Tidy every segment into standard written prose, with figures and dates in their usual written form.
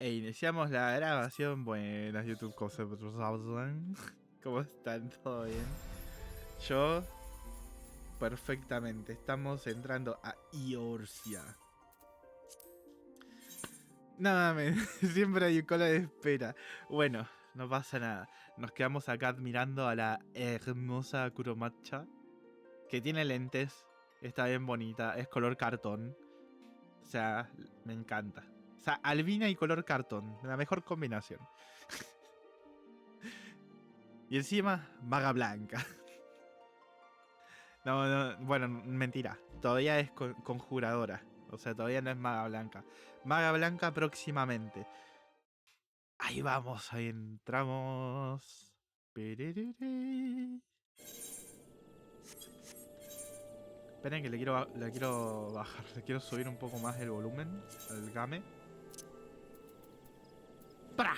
E iniciamos la grabación. Buenas YouTube conceptos. ¿Cómo están? ¿Todo bien? Yo perfectamente. Estamos entrando a Eorzea. Nada, siempre hay cola de espera. Bueno, no pasa nada. Nos quedamos acá admirando a la hermosa Kuromatcha, que tiene lentes. Está bien bonita. Es color cartón. O sea, me encanta. O sea, albina y color cartón. La mejor combinación. Y encima, maga blanca. No, bueno, mentira. Todavía es conjuradora. O sea, todavía no es maga blanca. Maga blanca próximamente. Ahí vamos, ahí entramos. Pererere. Esperen que le quiero bajar. Le quiero subir un poco más el volumen al game. ¡Pra!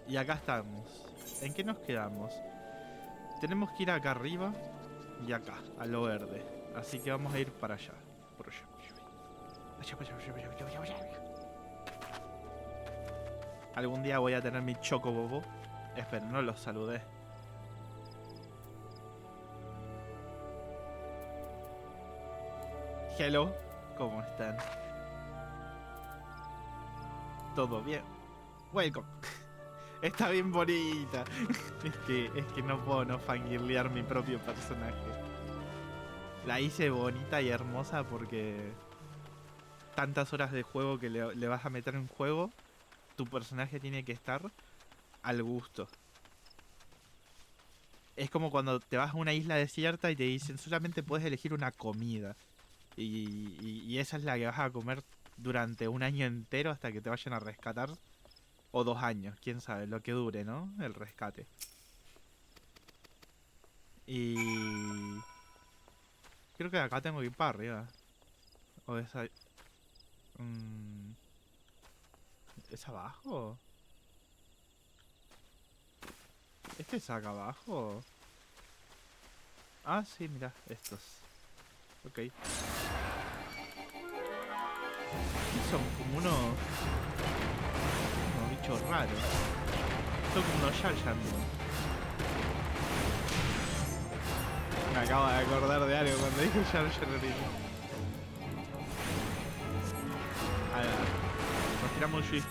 Y acá estamos. ¿En qué nos quedamos? Tenemos que ir acá arriba y acá, a lo verde. Así que vamos a ir para allá. Por allá. Algún día voy a tener mi chocobobo. Espera, no los saludé. Hello, ¿cómo están? ¿Todo bien? Welcome. Está bien bonita. Es que no puedo no fangirlear mi propio personaje. La hice bonita y hermosa porque tantas horas de juego que le vas a meter en un juego, tu personaje tiene que estar al gusto. Es como cuando te vas a una isla desierta y te dicen solamente puedes elegir una comida. Y esa es la que vas a comer durante un año entero hasta que te vayan a rescatar. O 2 años, quién sabe, lo que dure, ¿no? El rescate. Y... creo que acá tengo que ir para arriba. O es ahí... ¿Es abajo? ¿Este es acá abajo? Ah, sí, mira, estos. Ok. Son como unos bichos raros. Son como unos Yarjandor. Me acabo de acordar de algo cuando dije Yarjandor. A ver, nos tiramos un Juice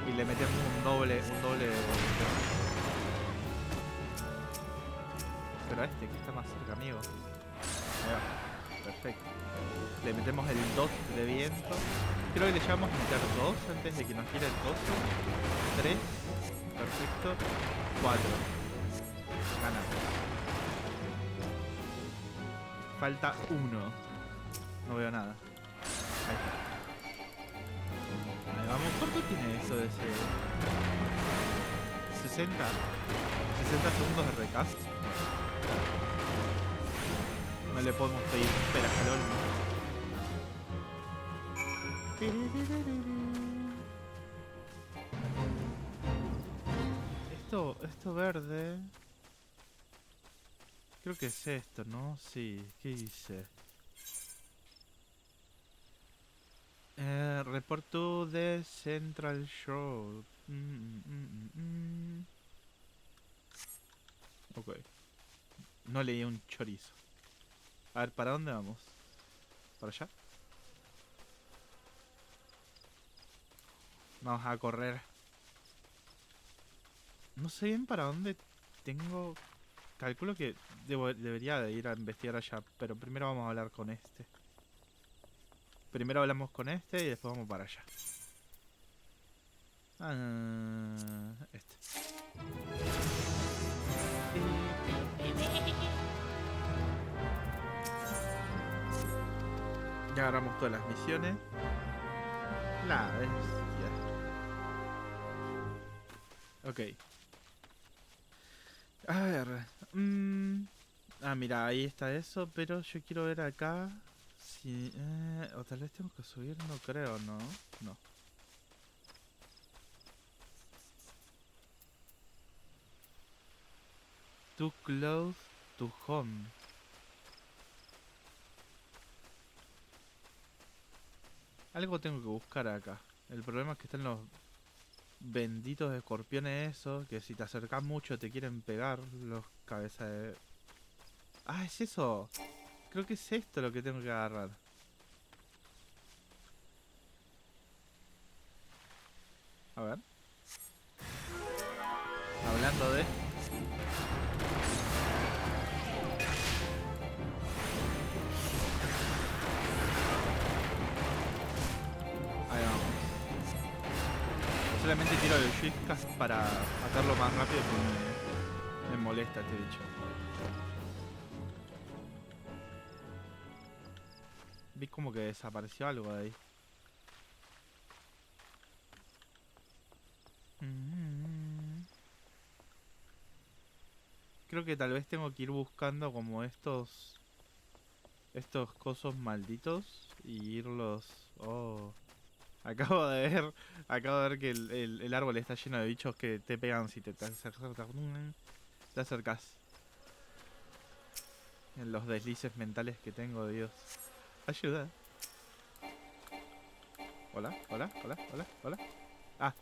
y le metemos un doble. Pero a este que está más cerca, amigo. Ahí va. Perfecto. Le metemos el dot de viento. Creo que le llevamos a meter 2 antes de que nos tire el coso. 3. Perfecto. 4. Ganamos. Falta 1. No veo nada. Ahí está. Ahí vamos. ¿Cuánto tiene eso de ese? 60. 60 segundos de recast. No le podemos pedir espera, jalón. Esto verde. Creo que es esto, ¿no? Sí, ¿qué dice? Report to the Central Shore. Ok. No leí un chorizo. A ver, ¿para dónde vamos? ¿Para allá? Vamos a correr. No sé bien para dónde tengo... Calculo que debería de ir a investigar allá. Pero primero vamos a hablar con este. Primero hablamos con este y después vamos para allá. Este. Ya agarramos todas las misiones. La bestia. Ok. A ver. Mira, ahí está eso. Pero yo quiero ver acá. Si, o tal vez tengo que subir. No creo, ¿no? No. Too close to home. Algo tengo que buscar acá. El problema es que están los benditos escorpiones esos, que si te acercas mucho te quieren pegar los cabezas de... Ah, es eso. Creo que es esto lo que tengo que agarrar. A ver. Hablando de... Ahí vamos. Solamente tiro el shift para matarlo más rápido porque me molesta este bicho. Vi como que desapareció algo de ahí. Creo que tal vez tengo que ir buscando como estos cosos malditos y irlos... Oh. Acabo de ver que el árbol está lleno de bichos que te pegan si te acercas. En los deslices mentales que tengo, Dios. Ayuda. Hola, hola, hola, hola, hola. Ah,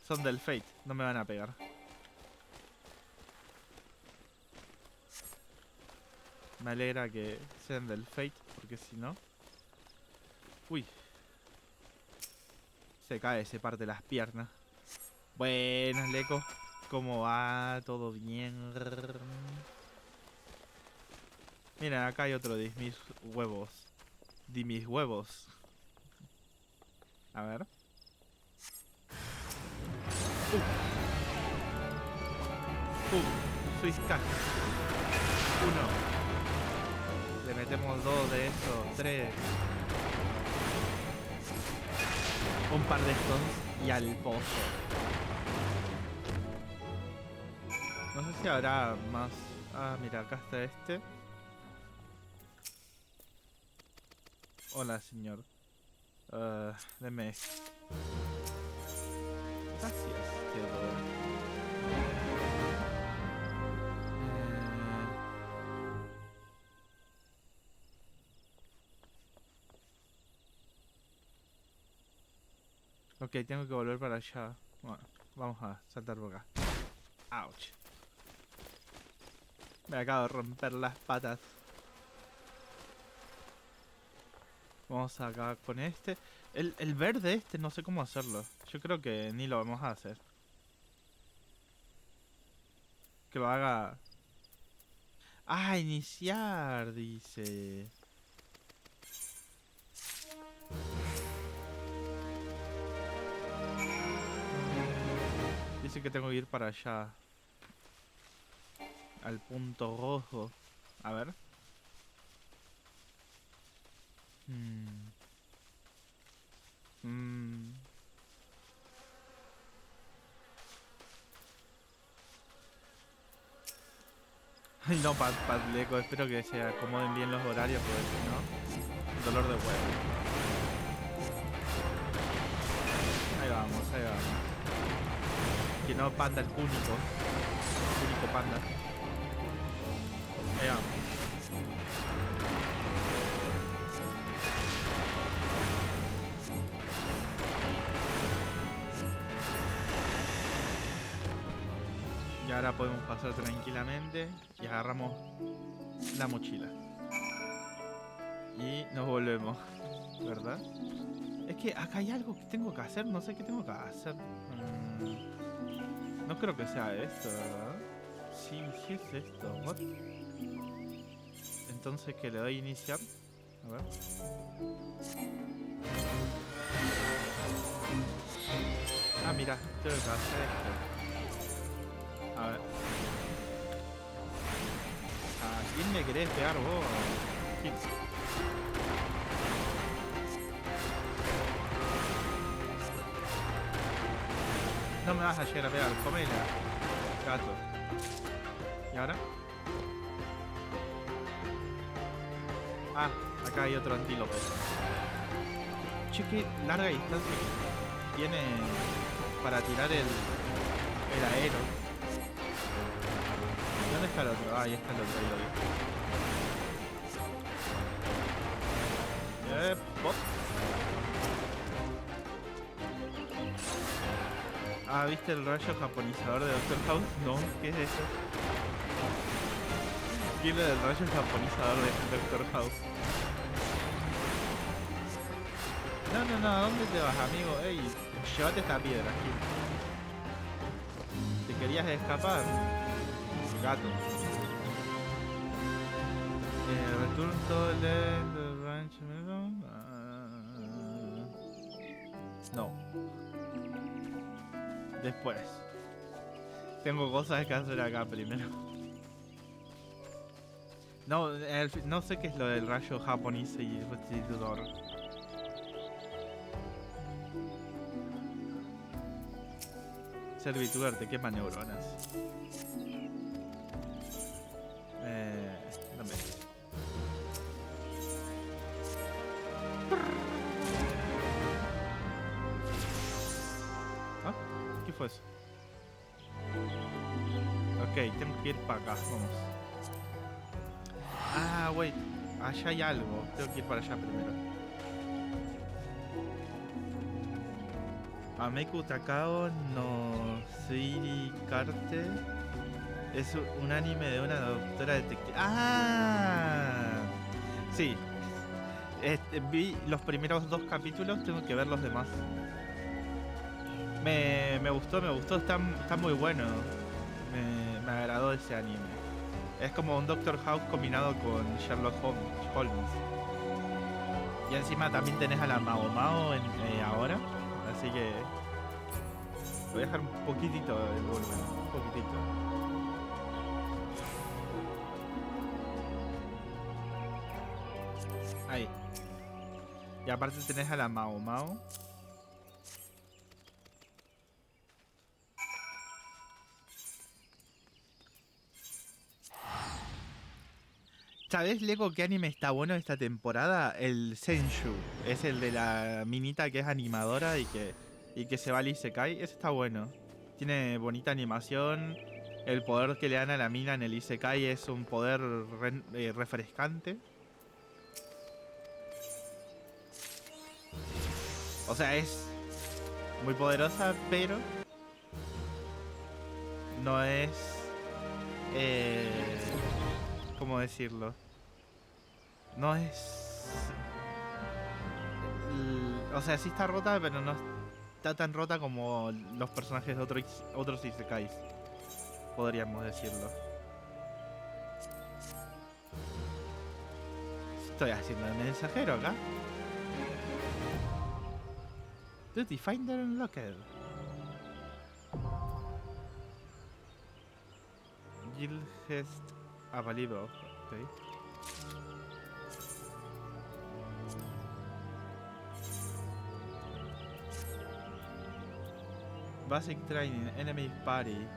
son del Fate, no me van a pegar. Me alegra que sean del Fate, porque si no... Uy. Se cae, se parte las piernas. Buenas, Leco. ¿Cómo va? ¿Todo bien? Mira, acá hay otro de mis huevos. De mis huevos. A ver. Swiss Cat. 1. Le metemos 2 de esos, 3. Un par de estos y al pozo. No sé si habrá más. Ah, mira, acá está este. Hola, señor. Deme. Gracias, Theodore. Ok, tengo que volver para allá. Bueno, vamos a saltar por acá. Ouch. Me acabo de romper las patas. Vamos acá con este. El verde este no sé cómo hacerlo. Yo creo que ni lo vamos a hacer. Que lo haga... Ah, iniciar, dice. Dice que tengo que ir para allá. Al punto rojo. A ver. Ay no, Padleco, espero que se acomoden bien los horarios porque si no, dolor de huevo. Ahí vamos, ahí vamos. Que no panda el único panda. Ahí vamos. Y ahora podemos pasar tranquilamente y agarramos la mochila. Y nos volvemos, ¿verdad? Es que acá hay algo que tengo que hacer, no sé qué tengo que hacer. No creo que sea esto, ¿verdad? Sí, sí es esto. What? Entonces que le doy a iniciar. A ver. Ah, mira, tengo que hacer esto. A ver. ¿A quién me querés pegar vos? ¿Quién? No me vas a llegar a pegar, comela, gato. ¿Y ahora? Ah, acá hay otro antílope. Che, qué larga distancia tiene para tirar el aero. ¿Dónde está el otro? Ah, ahí está el otro, ahí lo vi. Pop. viste el rayo japonizador de Doctor House? No, ¿qué es eso? ¿Qué es lo del rayo japonizador de Doctor House? No, ¿a dónde te vas, amigo? Ey, llévate esta piedra, aquí. ¿Te querías escapar? Gato. Return to the ranch. No. Después. Tengo cosas que hacer acá primero. No, no sé qué es lo del rayo japonés y restituidor. Servitud te quema neuronas. Dame. ¿Ah? ¿Qué fue eso? Ok, tengo que ir para acá, vamos. Ah, wait. Allá hay algo. Tengo que ir para allá primero. Ameku Takao no Suiri Karte es un anime de una doctora detective. ¡Ah! Sí. Vi los primeros 2 capítulos, tengo que ver los demás. Me gustó, está muy bueno. Me agradó ese anime. Es como un Doctor House combinado con Sherlock Holmes. Y encima también tenés a la Mao Mao ahora. Así que voy a dejar un poquitito el volumen. Un poquitito. Ahí. Y aparte tenés a la Mao Mao. ¿Sabés, Lego, qué anime está bueno esta temporada? El Senshu. Es el de la minita que es animadora y que se va al Isekai. Ese está bueno. Tiene bonita animación. El poder que le dan a la mina en el Isekai es un poder refrescante. O sea, es muy poderosa, pero no es... ¿cómo decirlo? No es... O sea, sí está rota, pero no está tan rota como los personajes de otros Isekais, podríamos decirlo. Estoy haciendo el mensajero acá. Duty Finder Unlocked. Guildhest Available. Okay. Basic Training, Enemy Party.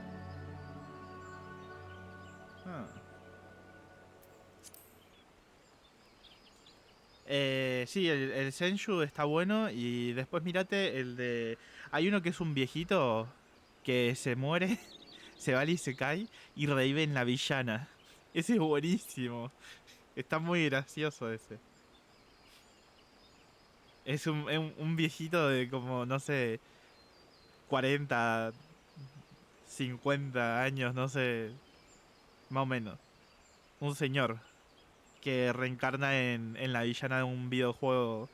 Sí, el Senshu está bueno. Y después mirate el de... Hay uno que es un viejito que se muere, se va al Isekai y revive en la villana. Ese es buenísimo. Está muy gracioso ese. Es un viejito de como, no sé, 40, 50 años, no sé, más o menos. Un señor que reencarna en la villana de un videojuego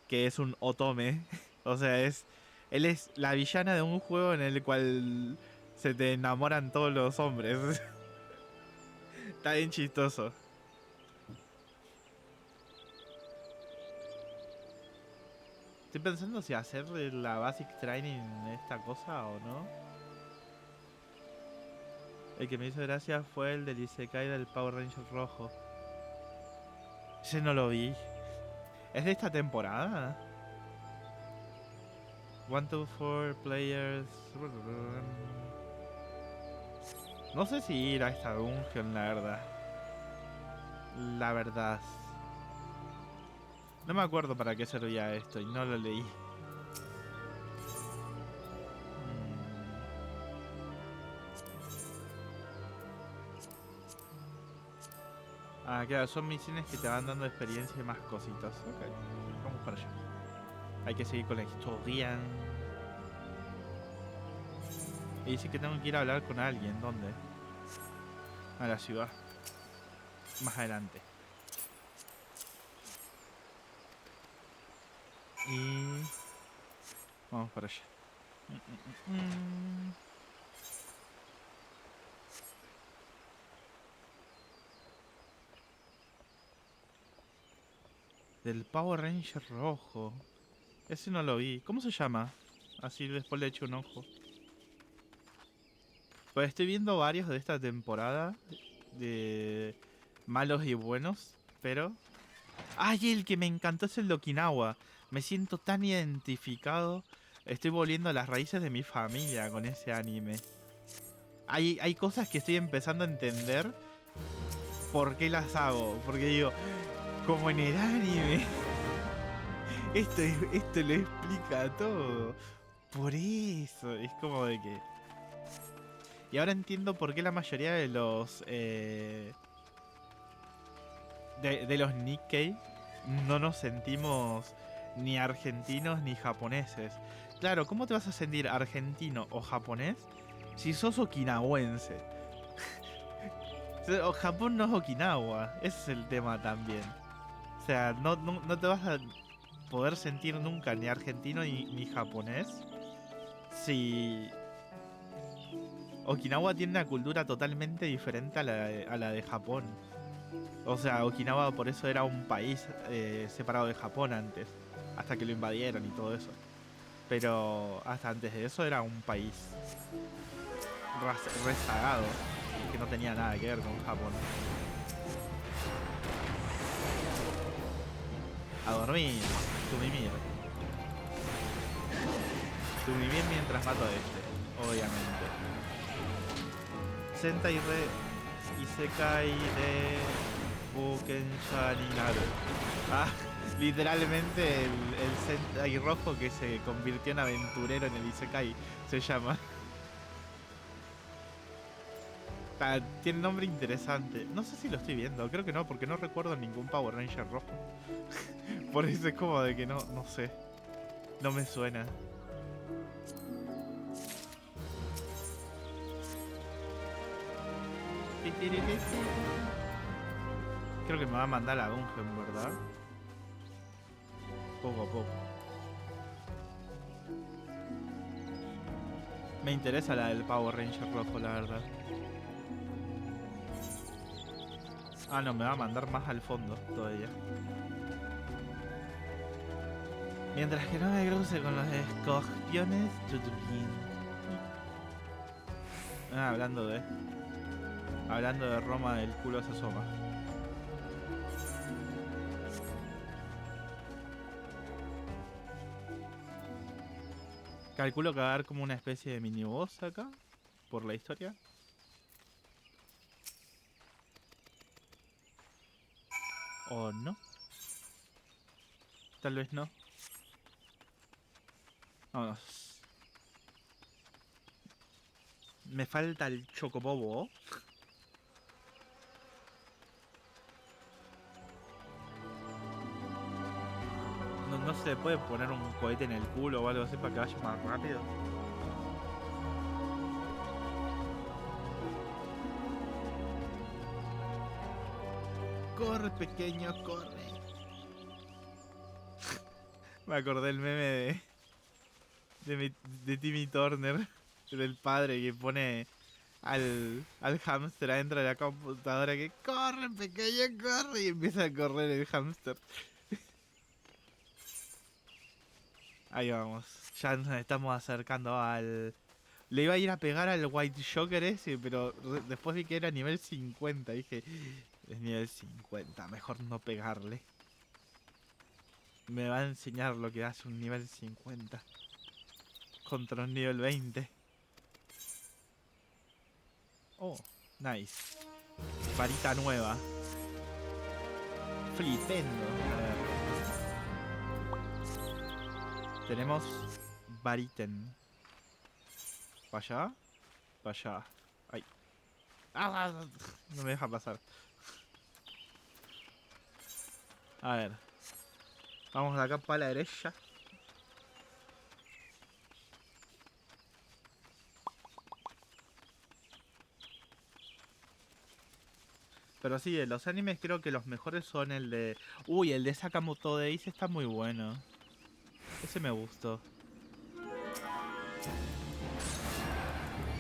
que es un otome. O sea, él es la villana de un juego en el cual se te enamoran todos los hombres. Está bien chistoso. Estoy pensando si hacer la basic training esta cosa o no. El que me hizo gracia fue el del Isekai del Power Ranger rojo. Ese no lo vi. ¿Es de esta temporada? 1, 2, 4 players. No sé si ir a esta dungeon, la verdad. La verdad. No me acuerdo para qué servía esto y no lo leí. Ah, claro, son misiones que te van dando experiencia y más cositas. Ok, vamos para allá. Hay que seguir con la historia. Y dice que tengo que ir a hablar con alguien. ¿Dónde? A la ciudad. Más adelante. Y... vamos para allá. Mm. Del Power Ranger rojo. Ese no lo vi. ¿Cómo se llama? Así después le echo un ojo. Pues estoy viendo varios de esta temporada. De malos y buenos. Pero... ¡ay! El que me encantó es el de Okinawa. Me siento tan identificado. Estoy volviendo a las raíces de mi familia con ese anime. Hay cosas que estoy empezando a entender por qué las hago. Porque digo, como en el anime. Esto lo explica todo. Por eso. Es como de que... y ahora entiendo por qué la mayoría de los... de los Nikkei no nos sentimos ni argentinos ni japoneses. Claro, ¿cómo te vas a sentir argentino o japonés si sos okinawense? O Japón no es Okinawa, ese es el tema también. O sea, no te vas a poder sentir nunca ni argentino ni japonés si Okinawa tiene una cultura totalmente diferente a la de Japón. O sea, Okinawa por eso era un país separado de Japón antes, hasta que lo invadieron y todo eso. Pero hasta antes de eso era un país rezagado, que no tenía nada que ver con Japón. A dormir, tu mimir. Tu mimir mientras mato a este, obviamente. Sentai Re Isekai de Bukensha Naru. Ah, literalmente el Sentai rojo que se convirtió en aventurero en el Isekai se llama. Tiene nombre interesante. No sé si lo estoy viendo, creo que no, porque no recuerdo ningún Power Ranger rojo. Por eso es como de que no sé. No me suena. Creo que me va a mandar a la dungeon, ¿verdad? Poco a poco. Me interesa la del Power Ranger rojo, la verdad. Ah, no, me va a mandar más al fondo todavía. Mientras que no me cruce con los escorpiones, todo bien. Ah, hablando de Roma, el culo se asoma. Calculo que va a haber como una especie de mini boss acá, por la historia. ¿O no? Tal vez no. Vamos. Me falta el chocobobo. No se le puede poner un cohete en el culo o algo así para que vaya más rápido. Corre, pequeño, corre. Me acordé el meme de Timmy Turner, del padre que pone al hámster adentro de la computadora que corre, pequeño, corre, y empieza a correr el hámster. Ahí vamos. Ya nos estamos acercando al... le iba a ir a pegar al White Joker ese, pero después vi que era nivel 50. Dije, es nivel 50, mejor no pegarle. Me va a enseñar lo que hace un nivel 50 contra un nivel 20. Oh, nice. Varita nueva. Flipendo. A ver. Tenemos Variten. ¿Para allá? Para allá. Ay. Ah, no me deja pasar. A ver. Vamos de acá para la derecha. 。 . 。 . 。 . 。 . 。 . 。 . 。 . 。 . 。 . 。 . 。 . 。 . 。 . 。 . 。 . 。 . 。 . 。 . 。 . 。 . 。 . 。 . 。 . 。 . 。 . 。 . 。 . 。 . 。 A ver. Vamos acá para la derecha. Pero sí, de los animes creo que los mejores son el de... Uy, el de Sakamoto Days está muy bueno. Ese me gustó.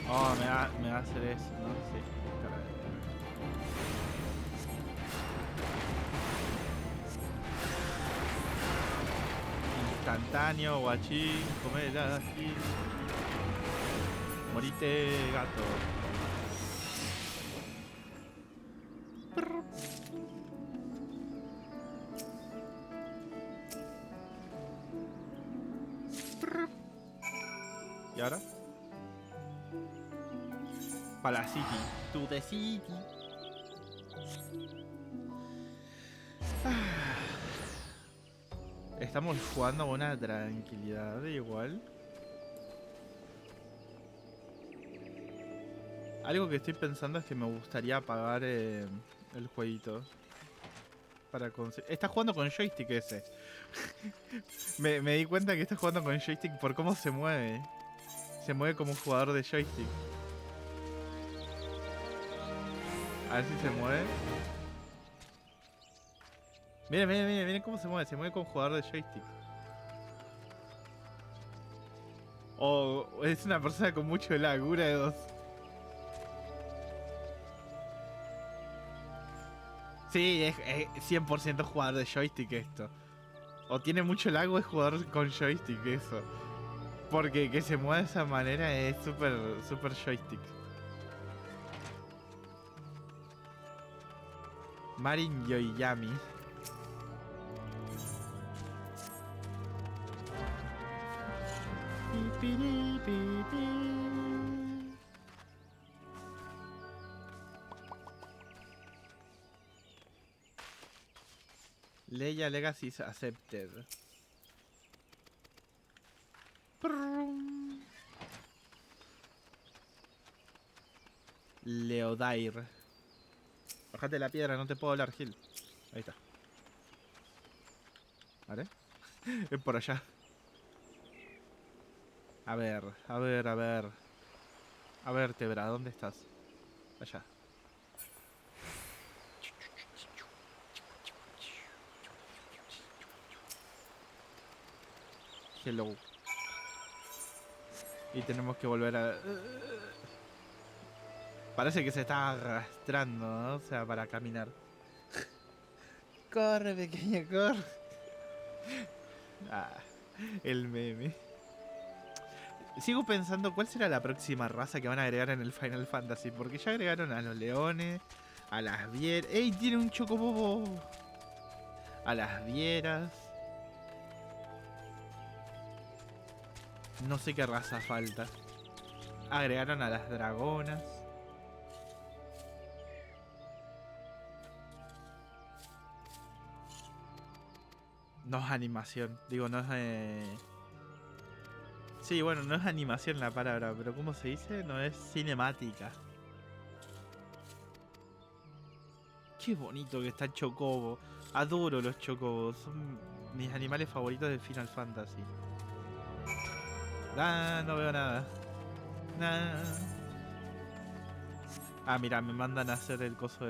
Oh, me va a hacer eso, ¿no? Sí, cara de verga. Instantáneo, guachín, comela, aquí. Morite, gato. ¿Y ahora? Para la city. To the city. Estamos jugando con una tranquilidad igual. Algo que estoy pensando es que me gustaría apagar el jueguito. Para conseguir... Está jugando con joystick ese. me di cuenta que está jugando con joystick por cómo se mueve. Se mueve como un jugador de joystick. A ver si se mueve. Miren, miren, miren, miren cómo se mueve. Se mueve como jugador de joystick. O es una persona con mucho lag, una de dos. Sí, es 100% jugador de joystick esto. O tiene mucho lag o es jugador con joystick eso. Porque que se mueva de esa manera es súper joystick. Marin Yoiyami. Leia Legacy accepted. Leodair. Bájate la piedra, no te puedo hablar, Gil. Ahí está. ¿Vale? Es por allá. A ver, a ver, a ver. A ver, Tebra, ¿dónde estás? Allá. Hello. Y tenemos que volver a... Parece que se está arrastrando, ¿no? O sea, para caminar. Corre, pequeño, corre. Ah, el meme. Sigo pensando cuál será la próxima raza que van a agregar en el Final Fantasy. Porque ya agregaron a los leones, a las vieras. ¡Ey! Tiene un chocobobo. A las vieras. No sé qué raza falta. Agregaron a las dragonas. No es animación. Digo, no es... Sí, bueno, no es animación la palabra, pero ¿cómo se dice? No es cinemática. Qué bonito que está el chocobo. Adoro los chocobos. Son mis animales favoritos de Final Fantasy. Ah, no veo nada. Nah. Ah, mira, me mandan a hacer el coso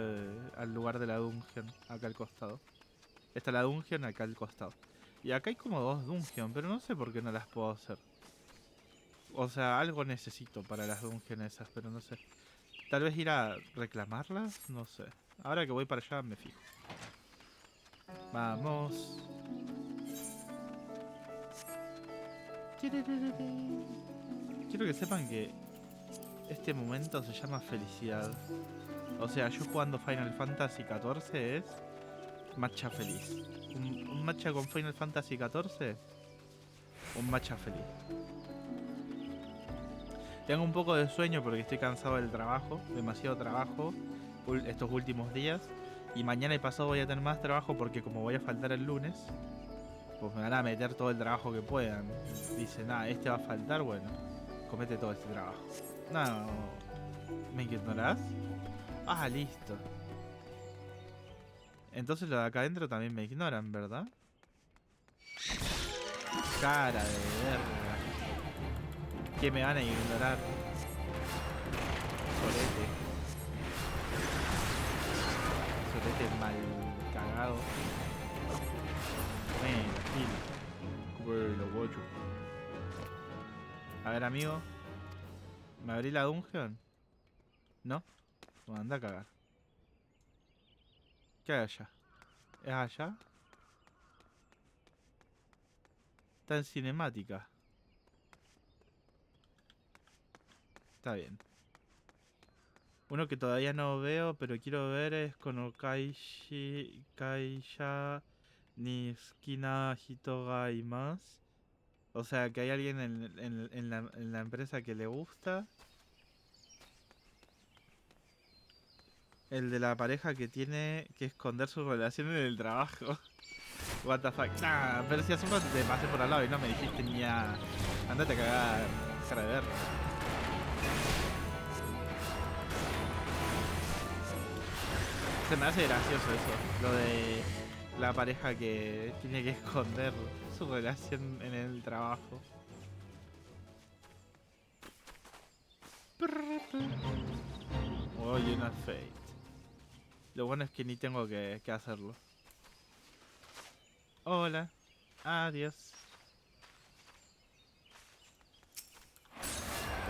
al lugar de la dungeon, acá al costado. Está la dungeon acá al costado. Y acá hay como dos dungeons, pero no sé por qué no las puedo hacer. O sea, algo necesito para las dungeons esas, pero no sé. Tal vez ir a reclamarlas, no sé. Ahora que voy para allá me fijo. Vamos. Quiero que sepan que este momento se llama felicidad. O sea, yo jugando Final Fantasy XIV es matcha feliz. Un matcha con Final Fantasy XIV, un matcha feliz. Tengo un poco de sueño porque estoy cansado del trabajo, demasiado trabajo estos últimos días. Y mañana y pasado voy a tener más trabajo porque como voy a faltar el lunes, pues me van a meter todo el trabajo que puedan. Dicen, nada, este va a faltar, bueno, comete todo este trabajo. No, ¿me ignorás? Ah, listo. Entonces los de acá adentro también me ignoran, ¿verdad? Cara de verga. ¿Qué me van a ignorar? Solete. sorete mal cagado. Bueno, guacho. A ver, amigo. ¿Me abrí la dungeon? ¿No? Bueno, anda a cagar. ¿Qué hay allá? ¿Es allá? Está en cinemática. Está bien. Uno que todavía no veo, pero quiero ver es con Kaisha Nishikina Hitoga y más. O sea, que hay alguien en la empresa que le gusta. El de la pareja que tiene que esconder su relación en el trabajo. What the fuck. Nah, pero si hace un rato te pasé por al lado y no me dijiste ni a... Andate a cagar, cara de ver. Se me hace gracioso eso, lo de la pareja que tiene que esconder su relación en el trabajo. Oh, you're not fate. Lo bueno es que ni tengo que hacerlo. Hola. Adiós.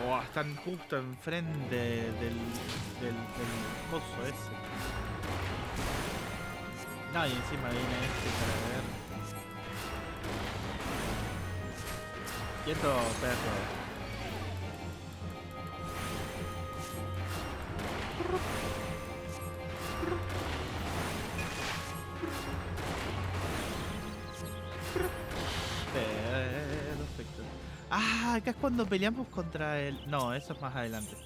Oh, están justo enfrente del coso ese. No, y encima viene este para ver. Quieto, perro. Perfecto. Ah, acá es cuando peleamos contra el... No, eso es más adelante.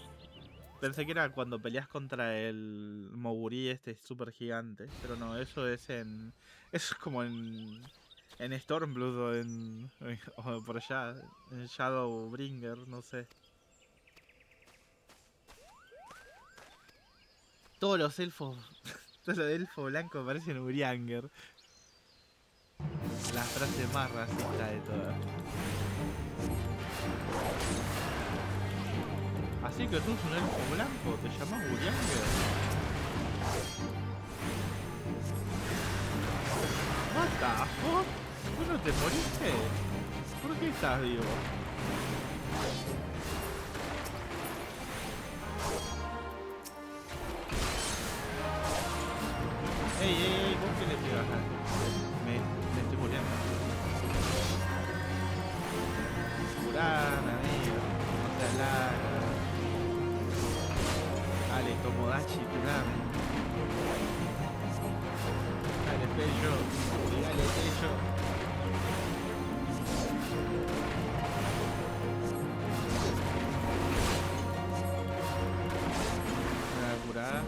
Pensé que era cuando peleas contra el Moguri este super gigante. Pero no, eso es en... Eso es como en... En Stormblood o en... O por allá. En Shadowbringer, no sé. Todos los elfos... Todos los elfos blancos parecen Urianger. La frase más racista de todas. Así que tú sos un elfo blanco, te llamas Urianger. What the fuck? ¿Tú no te moriste? ¿Por qué estás vivo? Ey, ey, ey, ¿vos qué le pegas a...? Me estoy muriendo. Curame, amigo. No te halagas. Dale, Tomodachi, curame. Dale, Pello. Dale, Pello. Me voy a curar.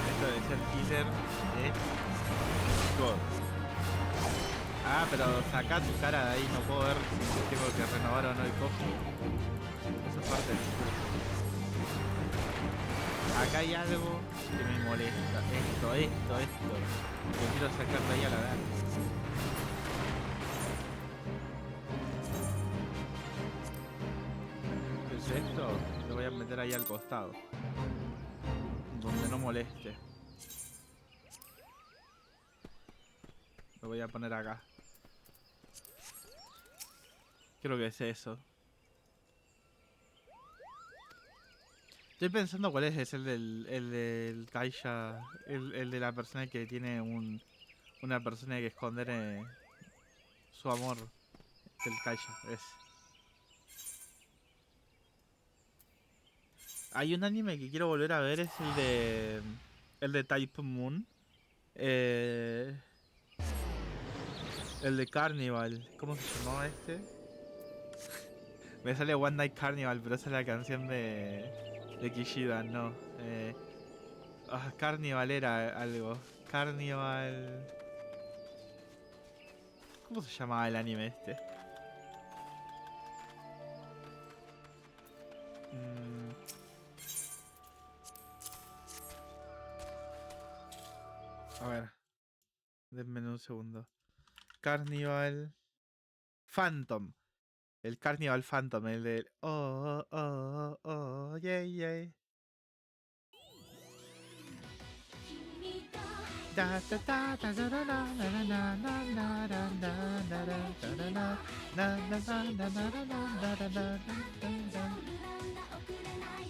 Esto de ser killer es God. Ah, pero saca tu cara de ahí, no puedo ver si tengo que renovar o no el cojo. Eso es parte del juego. Acá hay algo que me molesta. Esto. Yo quiero sacar de ahí a la gana. ¿Qué es esto? Lo voy a meter ahí al costado. Donde no moleste. Lo voy a poner acá. Creo que es eso. Estoy pensando cuál es el del Kaisha. El de la persona que tiene una persona que esconder su amor. Del Kaisha, es. Hay un anime que quiero volver a ver, es el de. El de Type Moon. Eh, el de Carnival. ¿Cómo se llamaba este? Me sale One Night Carnival, pero esa es la canción de Kishida, no. Carnival era algo. Carnival. ¿Cómo se llamaba el anime este? Mm, a ver, denme un segundo. Carnival. Phantom. El Carnival Phantom, el del... Oh, oh, oh, yeah, yeah. Da, da, da, da, da, da, da, da, da, da, da, da, da, da, da, da.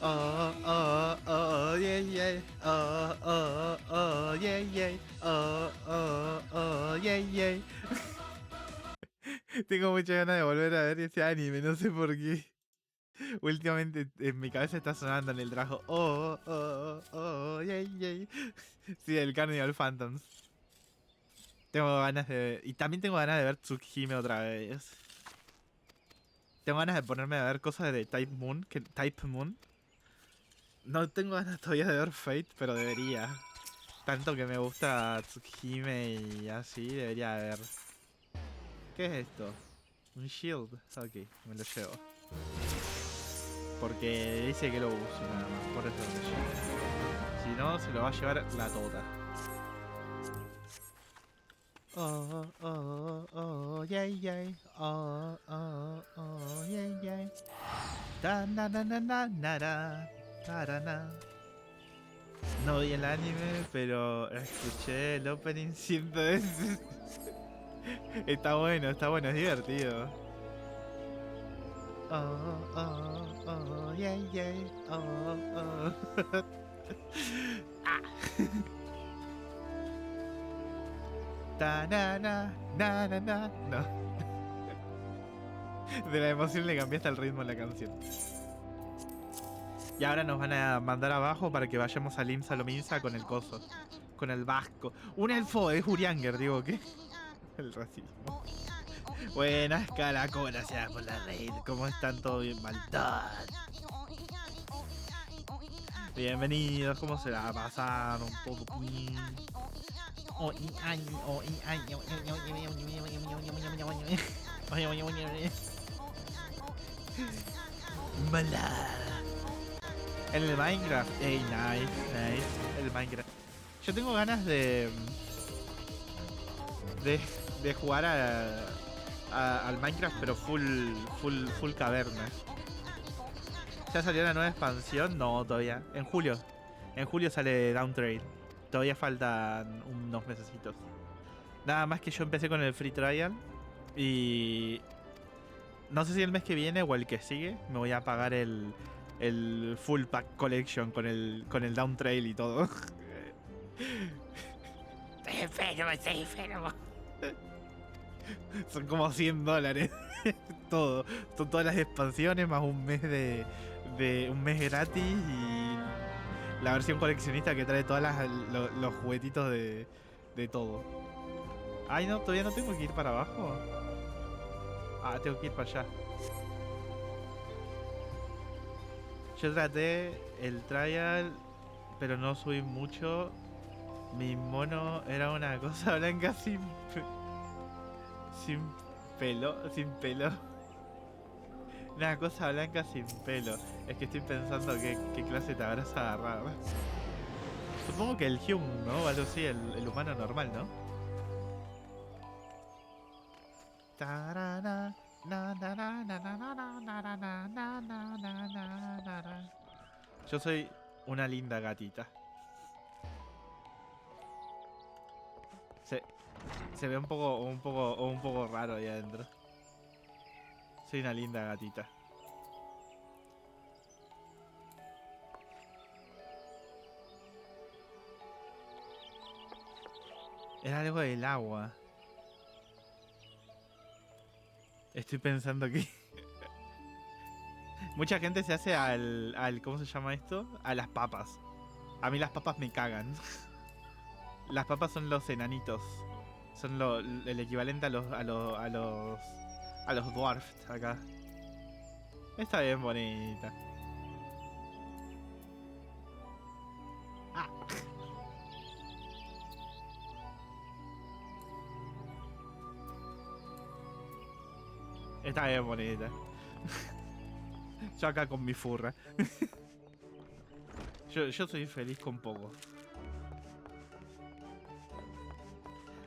Oh, oh, oh, yeah, yeah. Oh, oh, oh, yeah, yeah. Oh, oh, oh, yeah, yeah. Tengo muchas ganas de volver a ver ese anime, no sé por qué. Últimamente en mi cabeza está sonando en el trabajo. Oh, oh, oh, oh, yeah, yeah. Sí, el Carnival Phantoms. Tengo ganas de... Y también tengo ganas de ver Tsukihime otra vez. Tengo ganas de ponerme a ver cosas de Type Moon. Type Moon. No tengo ganas todavía de ver Fate, pero debería. Tanto que me gusta Tsukihime y así, debería ver. ¿Qué es esto? Un shield. Ok, me lo llevo. Porque dice que lo uso nada más, por eso lo llevo. Si no, se lo va a llevar la tota. Oh, oh, oh, yeah, yeah. Oh, oh, oh, yeah, yeah. Da, na, na, na, na, na, na, na, na. No vi el anime, pero escuché el opening 100 veces. Está bueno, es divertido. Oh, oh, oh, yeah, yeah. Oh, oh. Ah. Ta, na, na, na, na, na. No. De la emoción le cambiaste el ritmo a la canción. Y ahora nos van a mandar abajo para que vayamos al IMSA Lominsa con el coso. Con el vasco. Un elfo es Urianger, digo, ¿qué? El racismo. Buenas caracolas, gracias por la raid. ¿Cómo están todos bien? Maldad. Bienvenidos, ¿cómo se la pasaron? Todo bien. Mala. En el Minecraft. Ey, nice. El Minecraft. Yo tengo ganas de jugar al Minecraft, pero full caverna. ¿Ya salió la nueva expansión? No, todavía. En julio. En julio sale Downtrade. Todavía faltan unos mesecitos. Nada más que yo empecé con el free trial. Y no sé si el mes que viene o el que sigue me voy a pagar el full pack collection con el Downtrail y todo. Estoy enfermo. Son como $100. Todo. Son todas las expansiones más un mes de un mes gratis y la versión coleccionista que trae todos los juguetitos de todo. Ay, no, todavía no tengo que ir para abajo. Ah, tengo que ir para allá. Yo traté el trial, pero no subí mucho. Mi mono era una cosa blanca sin pelo. Una cosa blanca sin pelo. Es que estoy pensando qué clase te habrás agarrado. Supongo que el Hyun, ¿no? Algo así, el humano normal, ¿no? Tarana, na, na, na, na, na, na, na, na, na, na, na, na, na. Yo soy una linda gatita. Se, se ve un poco raro ahí adentro. Soy una linda gatita. Era algo del agua. Estoy pensando que mucha gente se hace ¿cómo se llama esto? A las papas. A mí las papas me cagan. Las papas son los enanitos. Son el equivalente a los dwarfs acá. Está bien bonita. Ah. Está bien bonita. Yo acá con mi furra. Yo soy feliz con poco.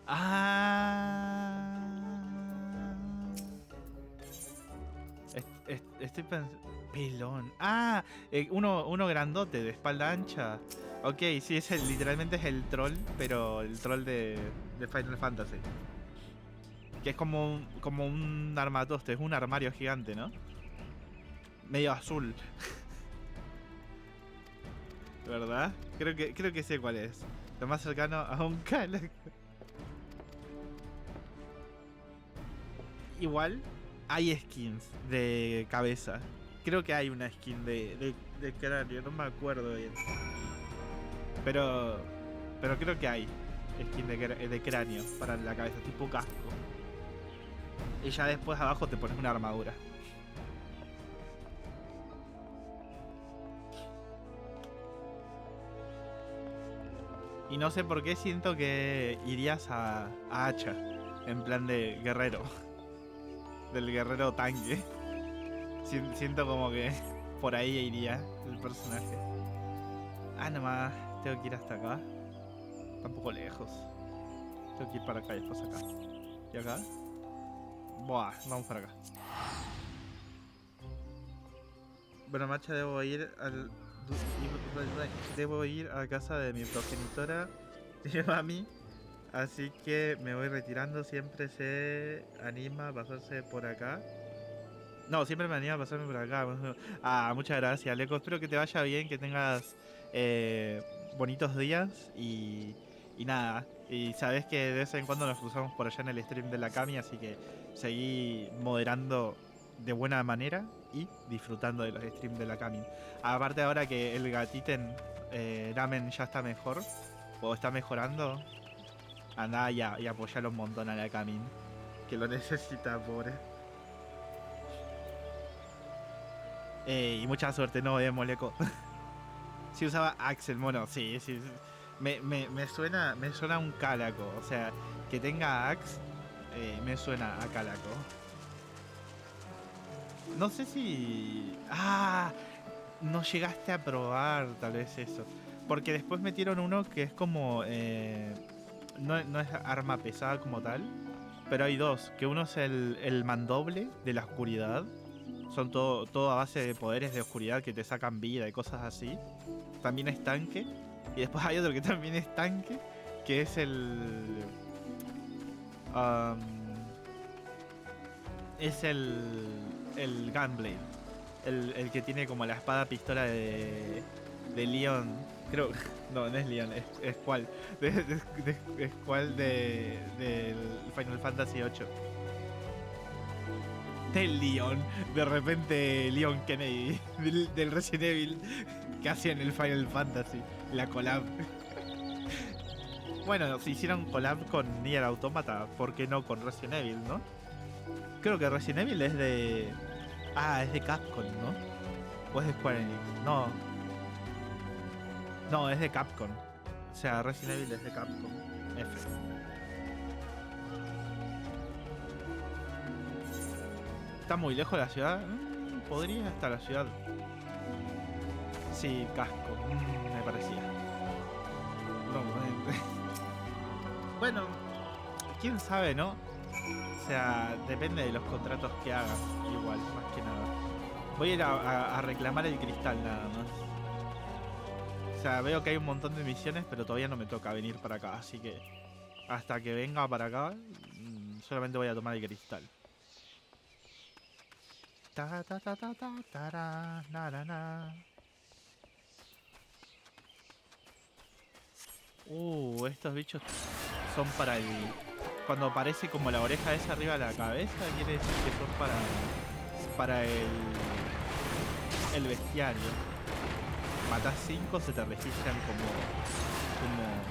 Ah. Estoy pensando... Pelón. Ah, uno grandote, de espalda ancha. Ok, sí, literalmente es el troll, pero el troll de Final Fantasy. Que es como un armatoste, es un armario gigante, ¿no? Medio azul. ¿Verdad? Creo que sé cuál es. Lo más cercano a un calaco. Igual hay skins de cabeza. Creo que hay una skin de cráneo, no me acuerdo bien. Pero creo que hay skin de cráneo para la cabeza, tipo casco. Y ya después abajo te pones una armadura. Y no sé por qué siento que irías a hacha. En plan de guerrero. Del guerrero tanque. Siento como que por ahí iría el personaje. Ah, nomás tengo que ir hasta acá. Tampoco lejos. Tengo que ir para acá y después acá. ¿Y acá? Buah, vamos para acá. Bueno, macha, debo ir a casa de mi progenitora, de mami. Así que me voy retirando. Siempre se anima a pasarse por acá. No, siempre me anima a pasarme por acá. Ah, muchas gracias, Leco. Espero que te vaya bien, que tengas eh, bonitos días y nada. Y sabes que de vez en cuando nos cruzamos por allá en el stream de la Cami, así que seguí moderando de buena manera y disfrutando de los streams de la Cami. Aparte ahora que el gatiten Ramen ya está mejor, o está mejorando, anda y apoyalo un montón a la Cami, que lo necesita, pobre. Y mucha suerte, no vemos, Leco. Sí usaba Axel, bueno, sí, sí. Me suena a un Calaco. O sea, que tenga Axe, me suena a Calaco. No sé si... Ah, no llegaste a probar tal vez eso. Porque después metieron uno que es como... no es arma pesada como tal. Pero hay dos. Que uno es el mandoble de la oscuridad. Son todo a base de poderes de oscuridad que te sacan vida y cosas así. También es tanque. Y después hay otro que también es tanque, que es um, el Gunblade. El que tiene como la espada pistola de Leon. Creo. No, no es Leon, es cual. Es cual del Final Fantasy VIII. Del Leon. De repente Leon Kennedy. Del Resident Evil. Que hacían el Final Fantasy. La collab. Bueno, si hicieron collab con Nier Automata, ¿por qué no con Resident Evil, no? Creo que Resident Evil es de... Ah, es de Capcom, ¿no? ¿O es de Square Enix? No. No, es de Capcom. O sea, Resident Evil es de Capcom. F. ¿Está muy lejos de la ciudad? Podría estar la ciudad. Sí, casco. Me parecía. No, bueno, quién sabe, ¿no? O sea, depende de los contratos que hagan, igual, más que nada. Voy a ir a reclamar el cristal nada más. O sea, veo que hay un montón de misiones, pero todavía no me toca venir para acá, así que hasta que venga para acá, solamente voy a tomar el cristal. Ta ta ta ta ta ta na na na. Estos bichos son para el... Cuando aparece como la oreja esa arriba de la cabeza, quiere decir que son para el bestiario. Matás 5, se te registran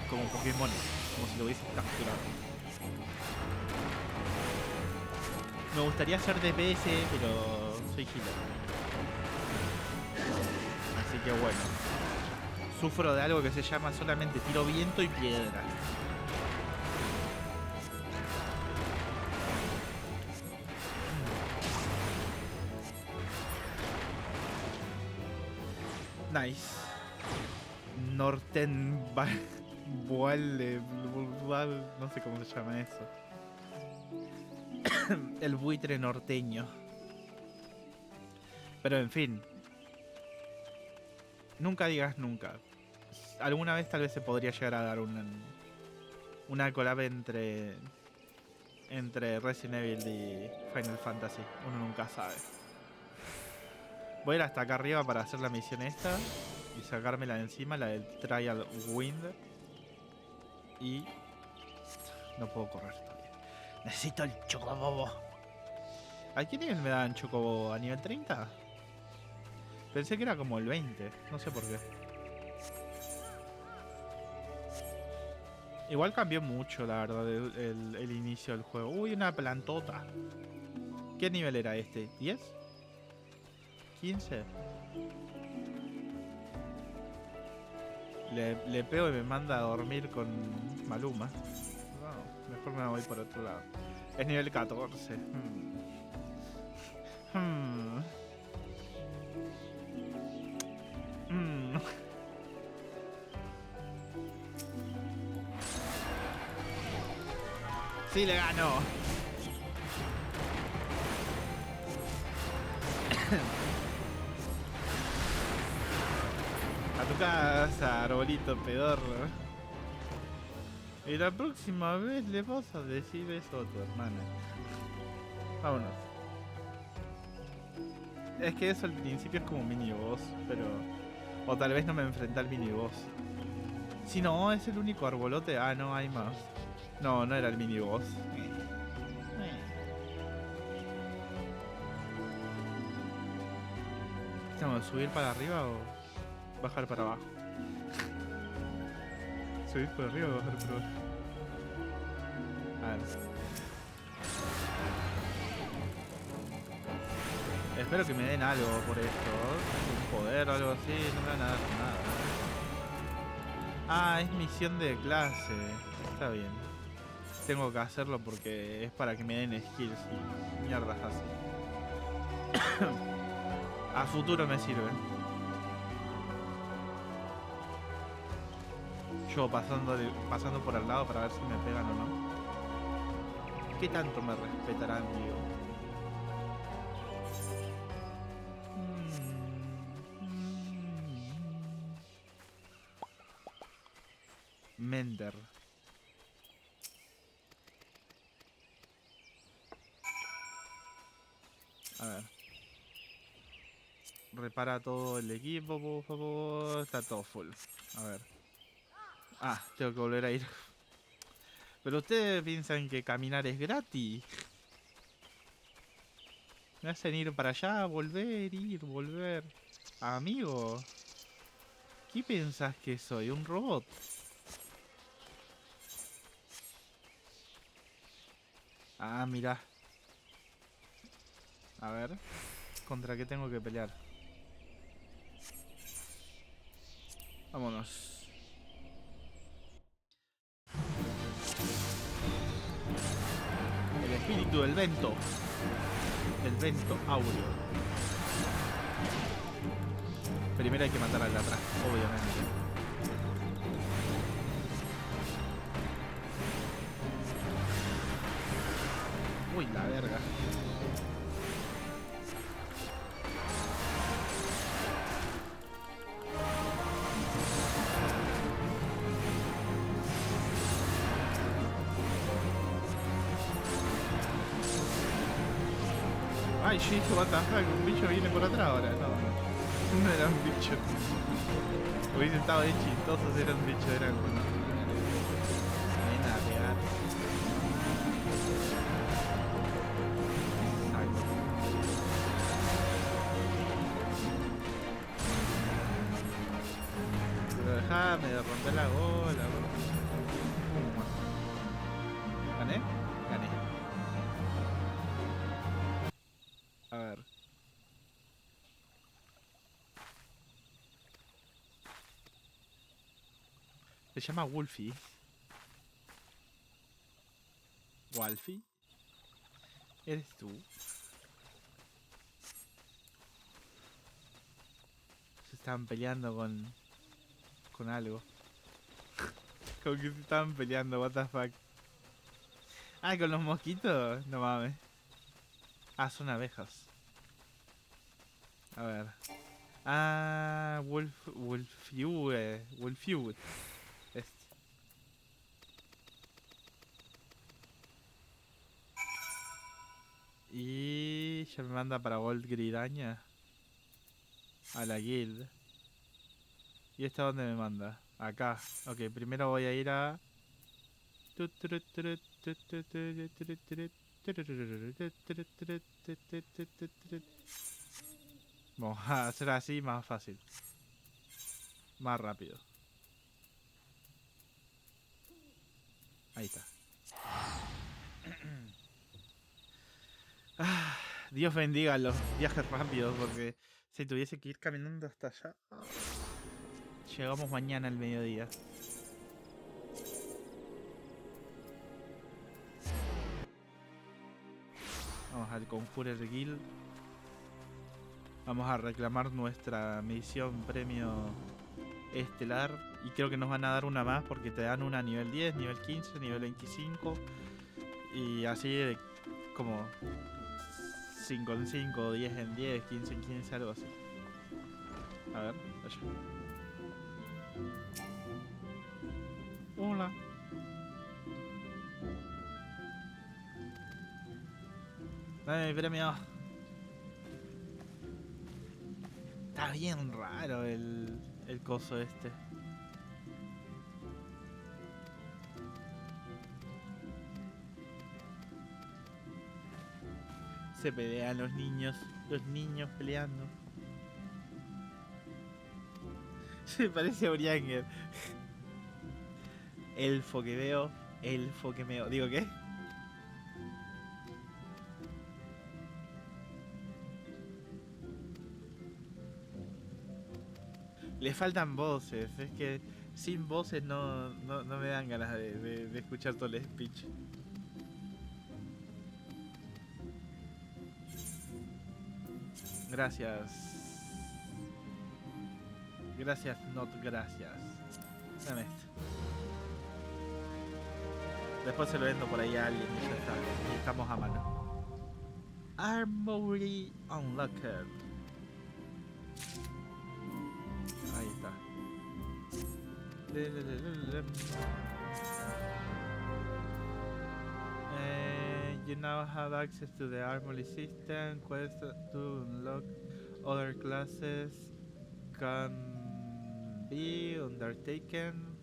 como Pokémon, como si lo hubieses capturado. Me gustaría hacer DPS, pero soy healer. Así que bueno. Sufro de algo que se llama solamente tiro viento y piedra. Nice. Norten no sé cómo se llama eso. El buitre norteño. Pero en fin. Nunca digas nunca. Alguna vez tal vez se podría llegar a dar una collab entre Resident Evil y Final Fantasy. Uno nunca sabe. Voy a ir hasta acá arriba para hacer la misión esta y sacármela de encima, la del Trial Wind. Y no puedo correr todavía. Necesito el chocobobo. ¿A qué nivel me dan chocobobo? ¿A nivel 30? Pensé que era como el 20. No sé por qué. Igual cambió mucho, la verdad, el inicio del juego. Uy, una plantota. ¿Qué nivel era este? ¿10? ¿15? Le pego y me manda a dormir con Maluma. No, mejor me voy por otro lado. Es nivel 14. Sí, le ganó. A tu casa, arbolito pedorro. Y la próxima vez le vas a decir eso a tu hermana. Vámonos. Es que eso al principio es como mini boss, pero... O tal vez no me enfrenté al mini boss. Si no, es el único arbolote. Ah, no, hay más. No, no era el mini boss. ¿Estamos subir para arriba o bajar para abajo? ¿Subir para arriba o bajar para abajo? A ver. Espero que me den algo por esto. Un poder o algo así. No me van a dar nada. Ah, es misión de clase. Está bien. Tengo que hacerlo porque es para que me den skills y mierdas así. A futuro me sirve. Yo pasando por al lado para ver si me pegan o no. ¿Qué tanto me respetarán, digo? Mender. A ver. Repara todo el equipo, por favor. Está todo full. A ver. Ah, tengo que volver a ir. Pero ustedes piensan que caminar es gratis. Me hacen ir para allá, volver, ir, volver. Amigo. ¿Qué pensás que soy? ¿Un robot? Ah, mira. A ver. ¿Contra qué tengo que pelear? Vámonos. El espíritu del vento. El vento áureo. Primero hay que matar al de atrás, obviamente. Uy, la verga. Ay, yo dije, what the fuck, un bicho viene por atrás ahora. No era un bicho. Hubiese estado bien chistoso si era un bicho, era como... Ven a pegar. Exacto. Pero dejame de romper la bola, bro. ¿Gané? Gané. A ver. Se llama Wolfie. ¿Wolfie? ¿Eres tú? Se estaban peleando con algo. Como que se estaban peleando, what the fuck. Ah, con los mosquitos. No mames. Ah, son abejas. A ver. Ah, Wolfeud. Este. Y ya me manda para Gold Gridaña. A la guild. ¿Y esta dónde me manda? Acá. Ok, primero voy a ir a... Vamos a hacer así más fácil. Más rápido. Ahí está. Ah, Dios bendiga los viajes rápidos porque si tuviese que ir caminando hasta allá... Llegamos mañana al mediodía. Vamos al Conjurer Guild. Vamos a reclamar nuestra misión premio estelar. Y creo que nos van a dar una más porque te dan una a nivel 10, nivel 15, nivel 25. Y así de como 5 en 5, 10 en 10, 15 en 15, algo así. A ver, allá. Hola. Dame mi premio. Está bien raro el coso este. Se pelean los niños peleando. Se parece a Urianger. Elfo que veo, elfo que meo. ¿Digo qué? Le faltan voces, es que sin voces no me dan ganas de escuchar todo el speech. Gracias. Gracias, not gracias. Dame esto. Después se lo vendo por ahí a alguien y ya está. Y estamos a mano. Armory Unlocked. Ahí está. You now have access to the Armory system. Quest to unlock other classes can be undertaken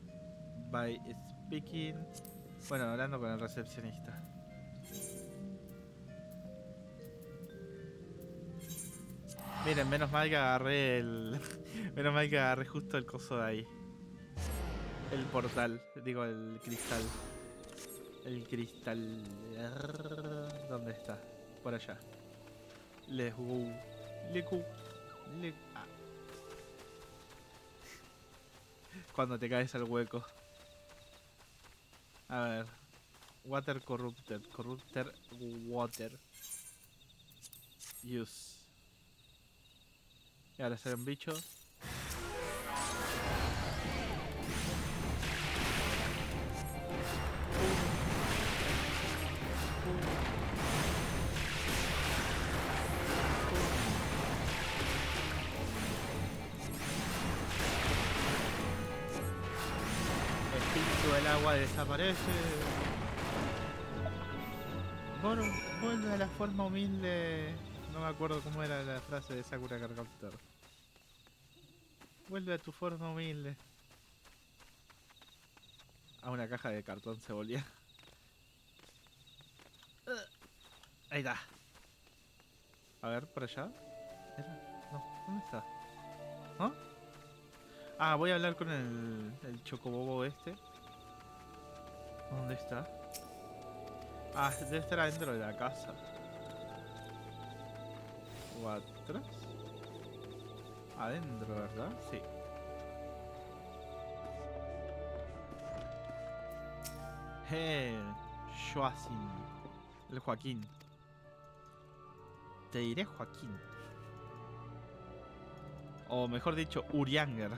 by speaking. Bueno, hablando con el recepcionista. Miren, menos mal que agarré el. Menos mal que agarré justo el coso de ahí. El portal, digo el cristal. El cristal. ¿Dónde está? Por allá. Let's go. Let's go. Ah. Cuando te caes al hueco. A ver. Water corrupted. Corrupted water. Use. Y ahora sale un bicho. Espíritu del agua desaparece. Vuelve a la forma humilde. No me acuerdo cómo era la frase de Sakura Carcaptor. Vuelve a tu forma humilde. A una caja de cartón se volvía. Ahí está. A ver, por allá. No, ¿dónde está? ¿No? Ah, voy a hablar con el chocobobo este. ¿Dónde está? Ah, debe estar adentro de la casa. ¿O atrás? Adentro, ¿verdad? Sí. Joaquín. El Joaquín. Te diré Joaquín. O mejor dicho, Urianger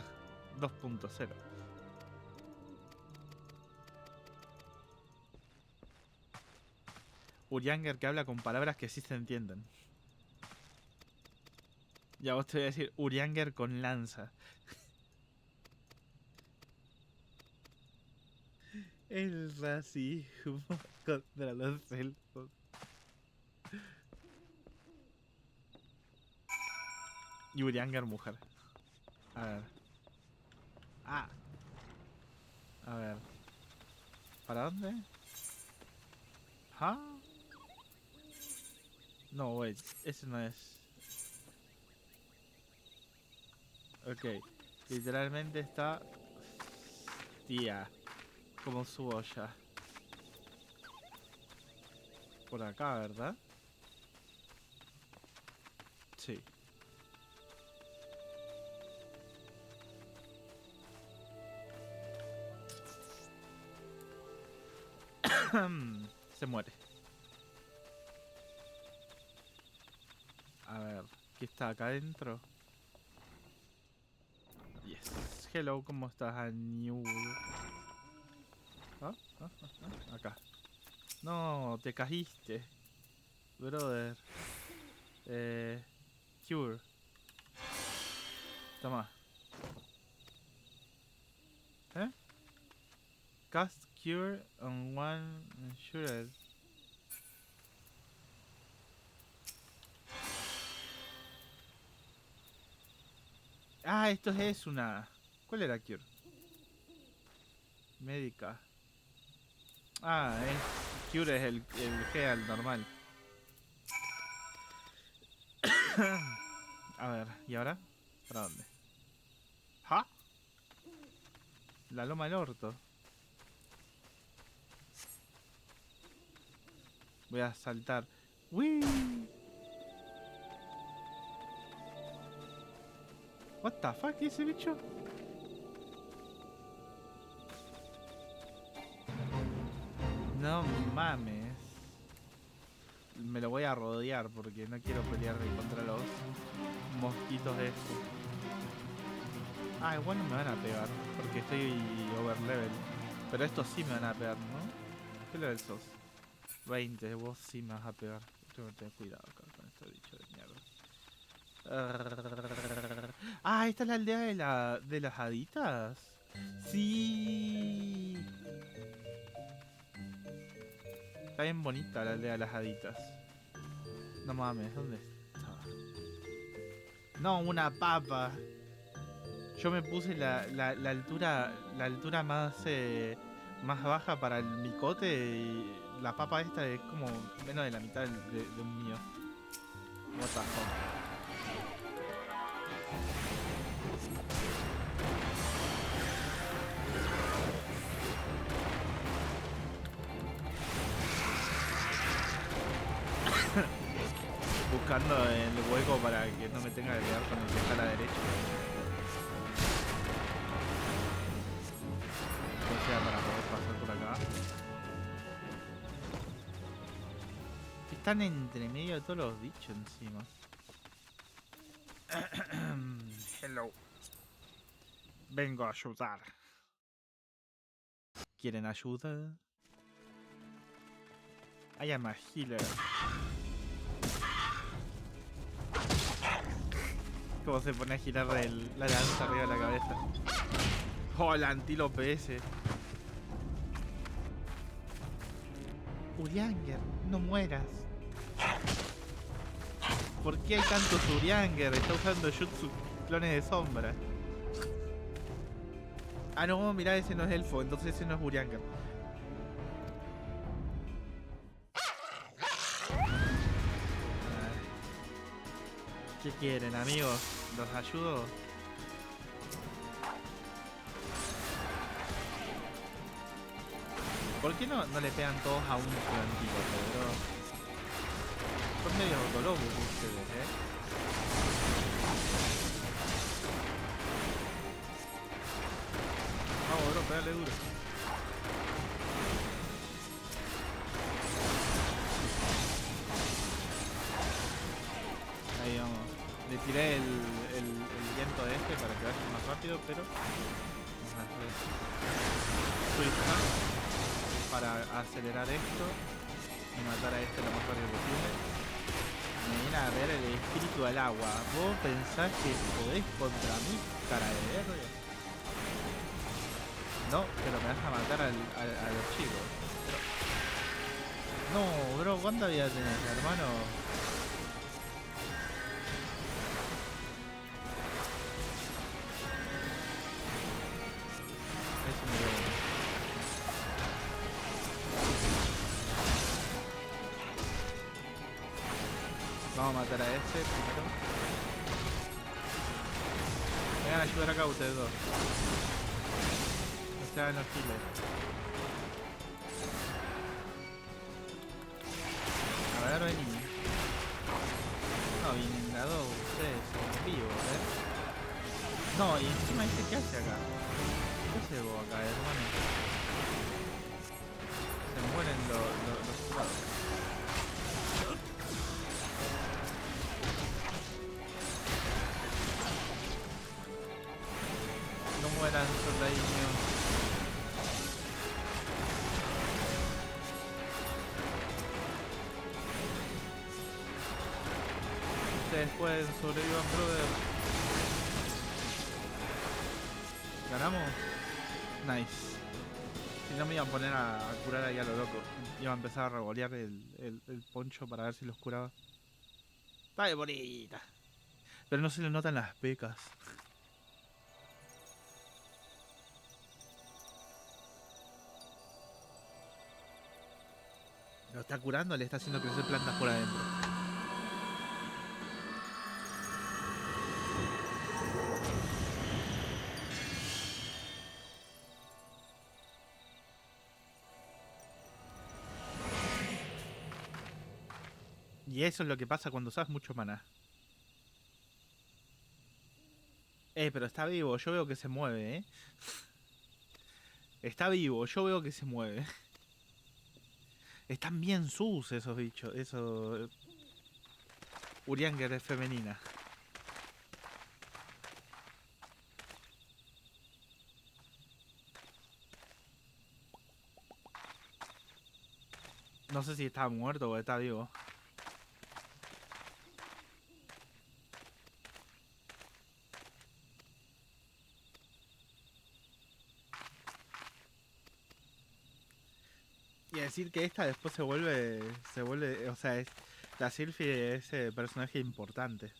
2.0. Urianger que habla con palabras que sí se entienden. Ya vos te voy a decir Urianger con lanza. El racismo contra los elfos. Y Urianger mujer. A ver. Ah. A ver. ¿Para dónde? ¿Ah? No, wait. Ese no es. Ok. Literalmente está... Tía. Como subo ya. Por acá, ¿verdad? Sí. Se muere. A ver, ¿qué está acá adentro? Yes. Hello, ¿cómo estás, Aniu? Acá. No, te caíste. Brother. Cure. Toma. ¿Eh? Cast Cure on one shooter. Ah, esto es una... ¿Cuál era Cure? Médica. Ah, Cure es el Heal normal. A ver, ¿y ahora? ¿Para dónde? ¿Ja? La loma del orto. Voy a saltar. ¡Wii! What the fuck, ¿qué es ese bicho? No mames. Me lo voy a rodear porque no quiero pelear contra los mosquitos estos. Ah, igual no me van a pegar porque estoy over level. Pero estos sí me van a pegar, ¿no? ¿Qué level sos? 20, vos sí me vas a pegar. Tengo que tener cuidado acá con este bicho de mierda. Ah, esta es la aldea de las haditas. Sí. Está bien bonita la aldea de las haditas. No mames, ¿dónde está? No, una papa. Yo me puse la altura más baja para el micote y la papa esta es como menos de la mitad de un mío. What the fuck. Buscando el hueco para que no me tenga que quedar con el que está a la derecha. O sea, para poder pasar por acá. Están entre medio de todos los bichos encima. Hello. Vengo a ayudar. ¿Quieren ayuda? I am a healer. Cómo se pone a girar la lanza arriba de la cabeza. Oh, el antílope ese. Urianger, no mueras. ¿Por qué hay tantos Urianger? Está usando Jutsu clones de sombra. Ah, no, mirá, ese no es elfo, entonces ese no es Urianger. ¿Qué quieren, amigos? ¿Los ayudo? ¿Por qué no le pegan todos a un solo antílope, bro? Son medio autolocos ustedes, Vamos, bro, pegale duro. Ahí vamos. Le tiré el viento de este para que vaya más rápido, pero vamos a hacer switch para acelerar esto y matar a este lo más rápido posible. Me viene a ver el espíritu del agua. ¿Vos pensás que podés contra mí, cara de verde? No, pero me vas a matar a los chicos. Pero... No, bro, ¿cuánta vida tenés, hermano? Eso me lo... Vamos a matar a ese primero. Vengan a ayudar acá ustedes dos. No se hagan los giles. A ver, vení. No, vienen a dos, ustedes son vivos, ¿eh? No, y encima dice, ¿qué hace acá? ¿Qué hace vos acá, hermano? Se mueren los jugadores. No mueran, soldadiños. Ustedes pueden, sobrevivan, brother. ¿Ganamos? Nice. Si no me iban a poner a curar ahí a lo loco. Iba a empezar a revolear el poncho para ver si los curaba. Está de bonita. Pero no se le notan las pecas. Lo está curando, le está haciendo crecer plantas por adentro. Y eso es lo que pasa cuando usas mucho maná. Pero está vivo, yo veo que se mueve, Está vivo, yo veo que se mueve. Están bien sus esos bichos, eso... Urianger es femenina. No sé si está muerto o está vivo. Y decir que esta después se vuelve, o sea, la Sylphie es personaje importante.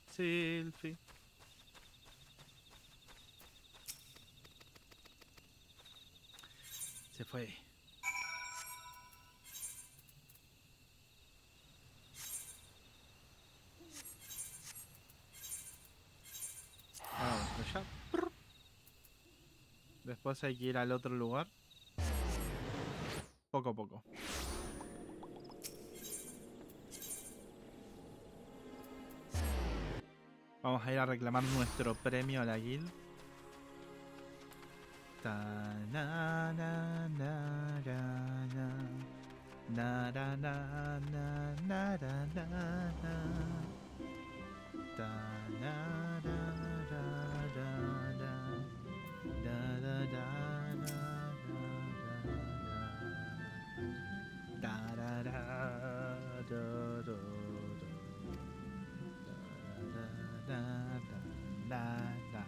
Sylphie. Se fue. Vamos, allá. Después hay que ir al otro lugar. Poco a poco. Vamos a ir a reclamar nuestro premio a la guild. Ta na na na na na na na na na na na na ta na na na na na da da da da da da da da da da.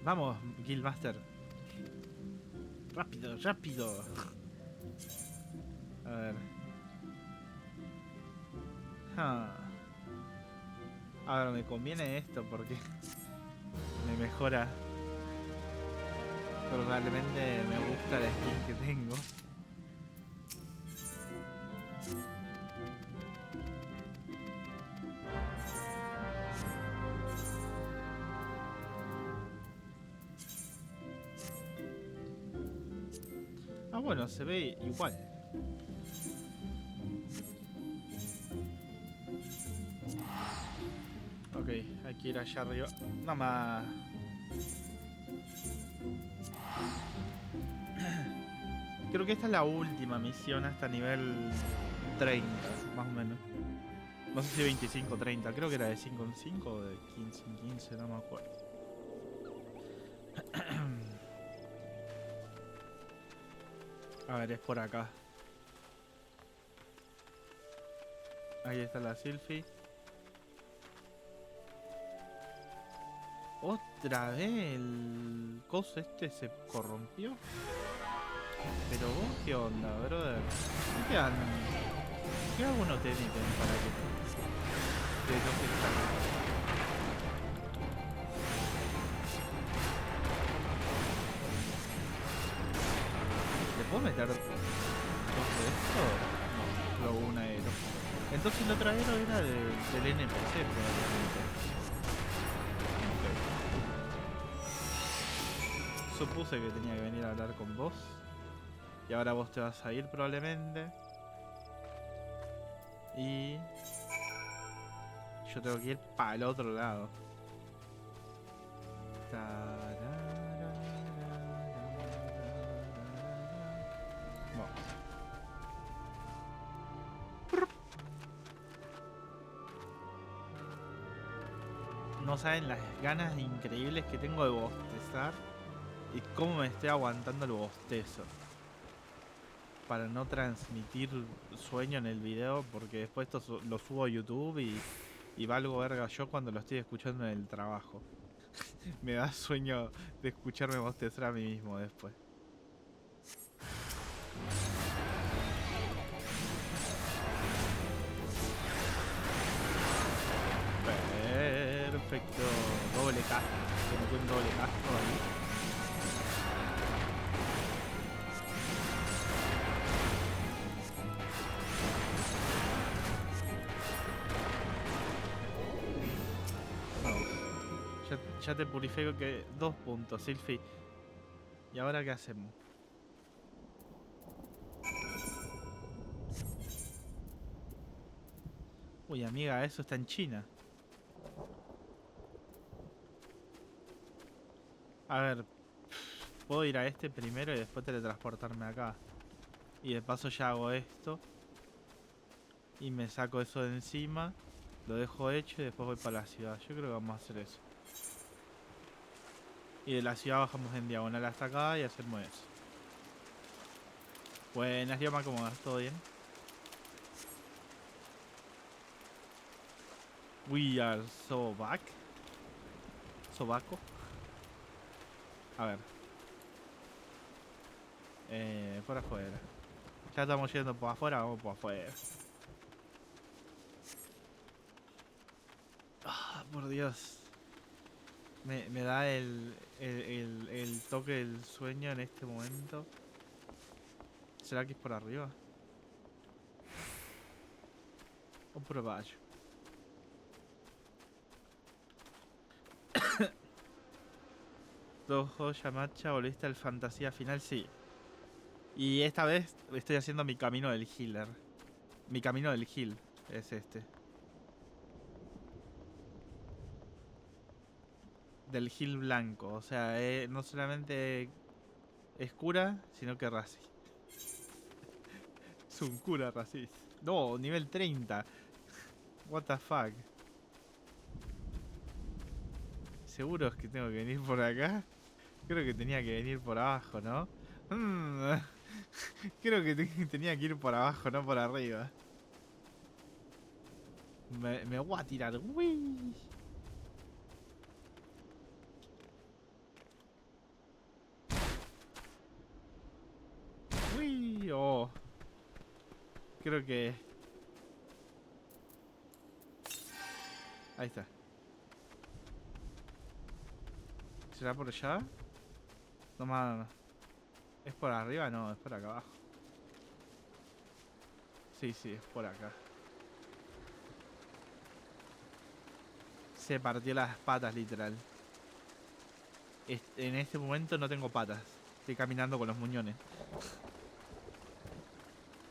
Vamos, Guildmaster. Rápido, rápido. A ver. Ahora me conviene esto porque me mejora. Probablemente me gusta la skin que tengo. Ah, bueno, se ve igual. Ok, hay que ir allá arriba. Nada más. Creo que esta es la última misión hasta nivel 30, más o menos. No sé si 25 o 30, creo que era de 5 en 5 o de 15 en 15, no me acuerdo. A ver, es por acá. Ahí está la Sylphie. Otra vez el coso este se corrompió. Pero vos, ¿qué onda, brother? ¿Qué alguno te emiten para que no se salga? ¿Le puedo meter dos de esto? No, solo un aero. Entonces el otro aero era del NPC probablemente. Ok. Supuse que tenía que venir a hablar con vos. Y ahora vos te vas a ir probablemente. Y yo tengo que ir para el otro lado. No saben las ganas increíbles que tengo de bostezar y cómo me estoy aguantando el bostezo para no transmitir sueño en el video, porque después esto lo subo a YouTube y valgo verga yo cuando lo estoy escuchando en el trabajo. Me da sueño de escucharme bostezar a mí mismo después. Perfecto, doble casco. Se metió un doble casco ahí. Ya te purifico que 2 puntos, Sylphie. ¿Y ahora qué hacemos? Uy, amiga, eso está en China. A ver, puedo ir a este primero y después teletransportarme acá. Y de paso ya hago esto. Y me saco eso de encima. Lo dejo hecho y después voy para la ciudad. Yo creo que vamos a hacer eso. Y de la ciudad bajamos en diagonal hasta acá y hacemos eso. Buenas, Yoma, ¿cómo vas? ¿Todo bien? We are so back. Sobaco. A ver. Por afuera. Ya estamos yendo por afuera, vamos por afuera. Ah, por Dios. Me da el toque del sueño en este momento. ¿Será que es por arriba? O por abajo. Dojo, Yamacha, volviste al fantasía final, sí. Y esta vez estoy haciendo mi camino del healer. Mi camino del heal es este. Del heal blanco. O sea, no solamente es cura, sino que raci. Es un cura racis. No, nivel 30. What the fuck. ¿Seguro es que tengo que venir por acá? Creo que tenía que venir por abajo, ¿no? Creo que tenía que ir por abajo, no por arriba. Me voy a tirar. ¡Uy! ¡Uy! Oh. Creo que... Ahí está. ¿Será por allá? No, no. ¿Es por arriba? No, es por acá abajo. Sí, es por acá. Se partió las patas, literal. En este momento no tengo patas. Estoy caminando con los muñones.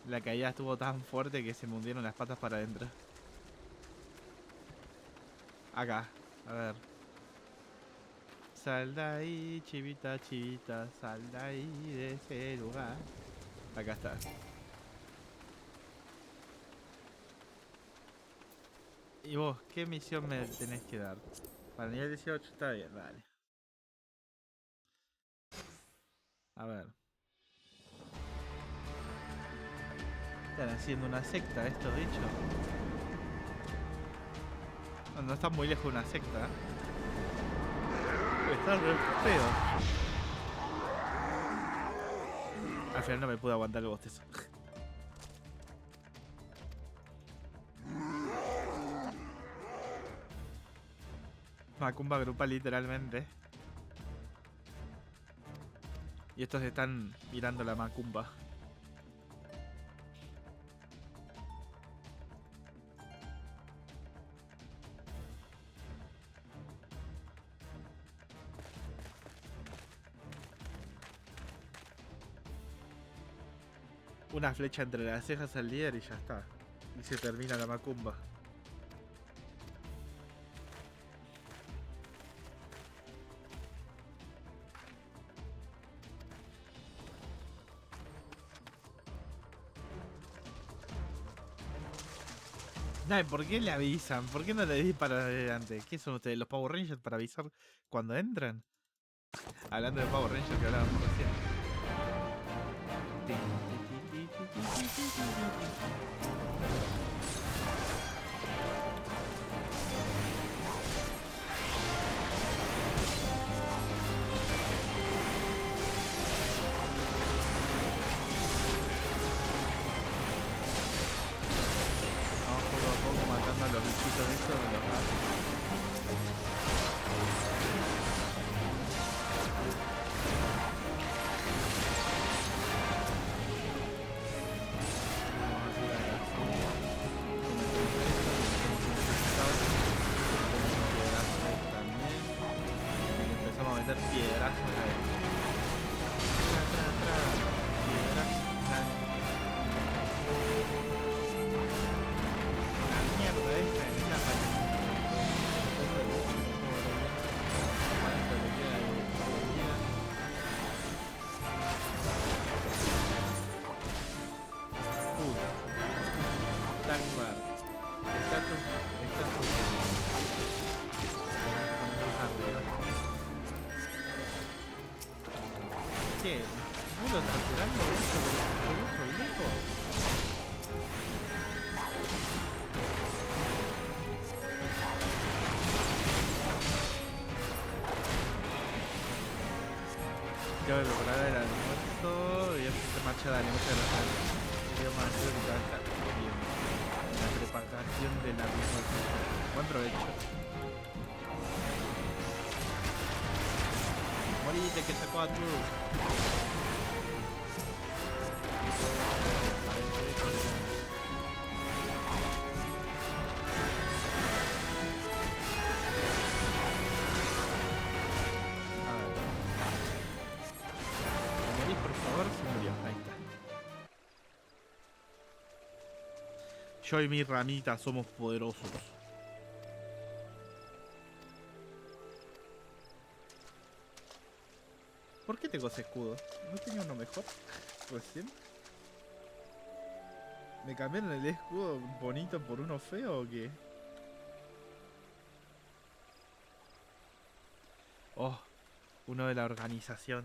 La caída estuvo tan fuerte que se me hundieron las patas para adentro. Acá, a ver. Sal de ahí, chivita, chivita, sal de ahí, de ese lugar. Acá está. ¿Y vos, qué misión me tenés que dar? Para nivel 18 está bien, dale. A ver. Están haciendo una secta estos bichos. No, no está muy lejos de una secta. Está re feo. Al final no me pude aguantar el bostezo. Macumba grupa literalmente. Y estos están mirando la macumba. Una flecha entre las cejas al líder y ya está. Y se termina la macumba. Ay, ¿por qué le avisan? ¿Por qué no le disparan adelante? ¿Qué son ustedes? ¿Los Power Rangers para avisar cuando entran? Hablando de Power Rangers que hablábamos recién. Vamos poco a poco matando a los bichitos estos de los gatos. Piedrazos ahí. La mierda esta en esa puta. Dagmar. ¿Qué? ¿No lo torturando esto por otro loco? Ya voy a preparar el almuerzo y empezar a marchar de muchas gracias. Voy a marchar de casa bien. La preparación de la misma. Buen provecho. Morite que sacó a tu. Yo y mi ranita somos poderosos. ¿Por qué tengo ese escudo? ¿No tenía uno mejor recién? ¿Me cambiaron el escudo bonito por uno feo o qué? Oh, uno de la organización.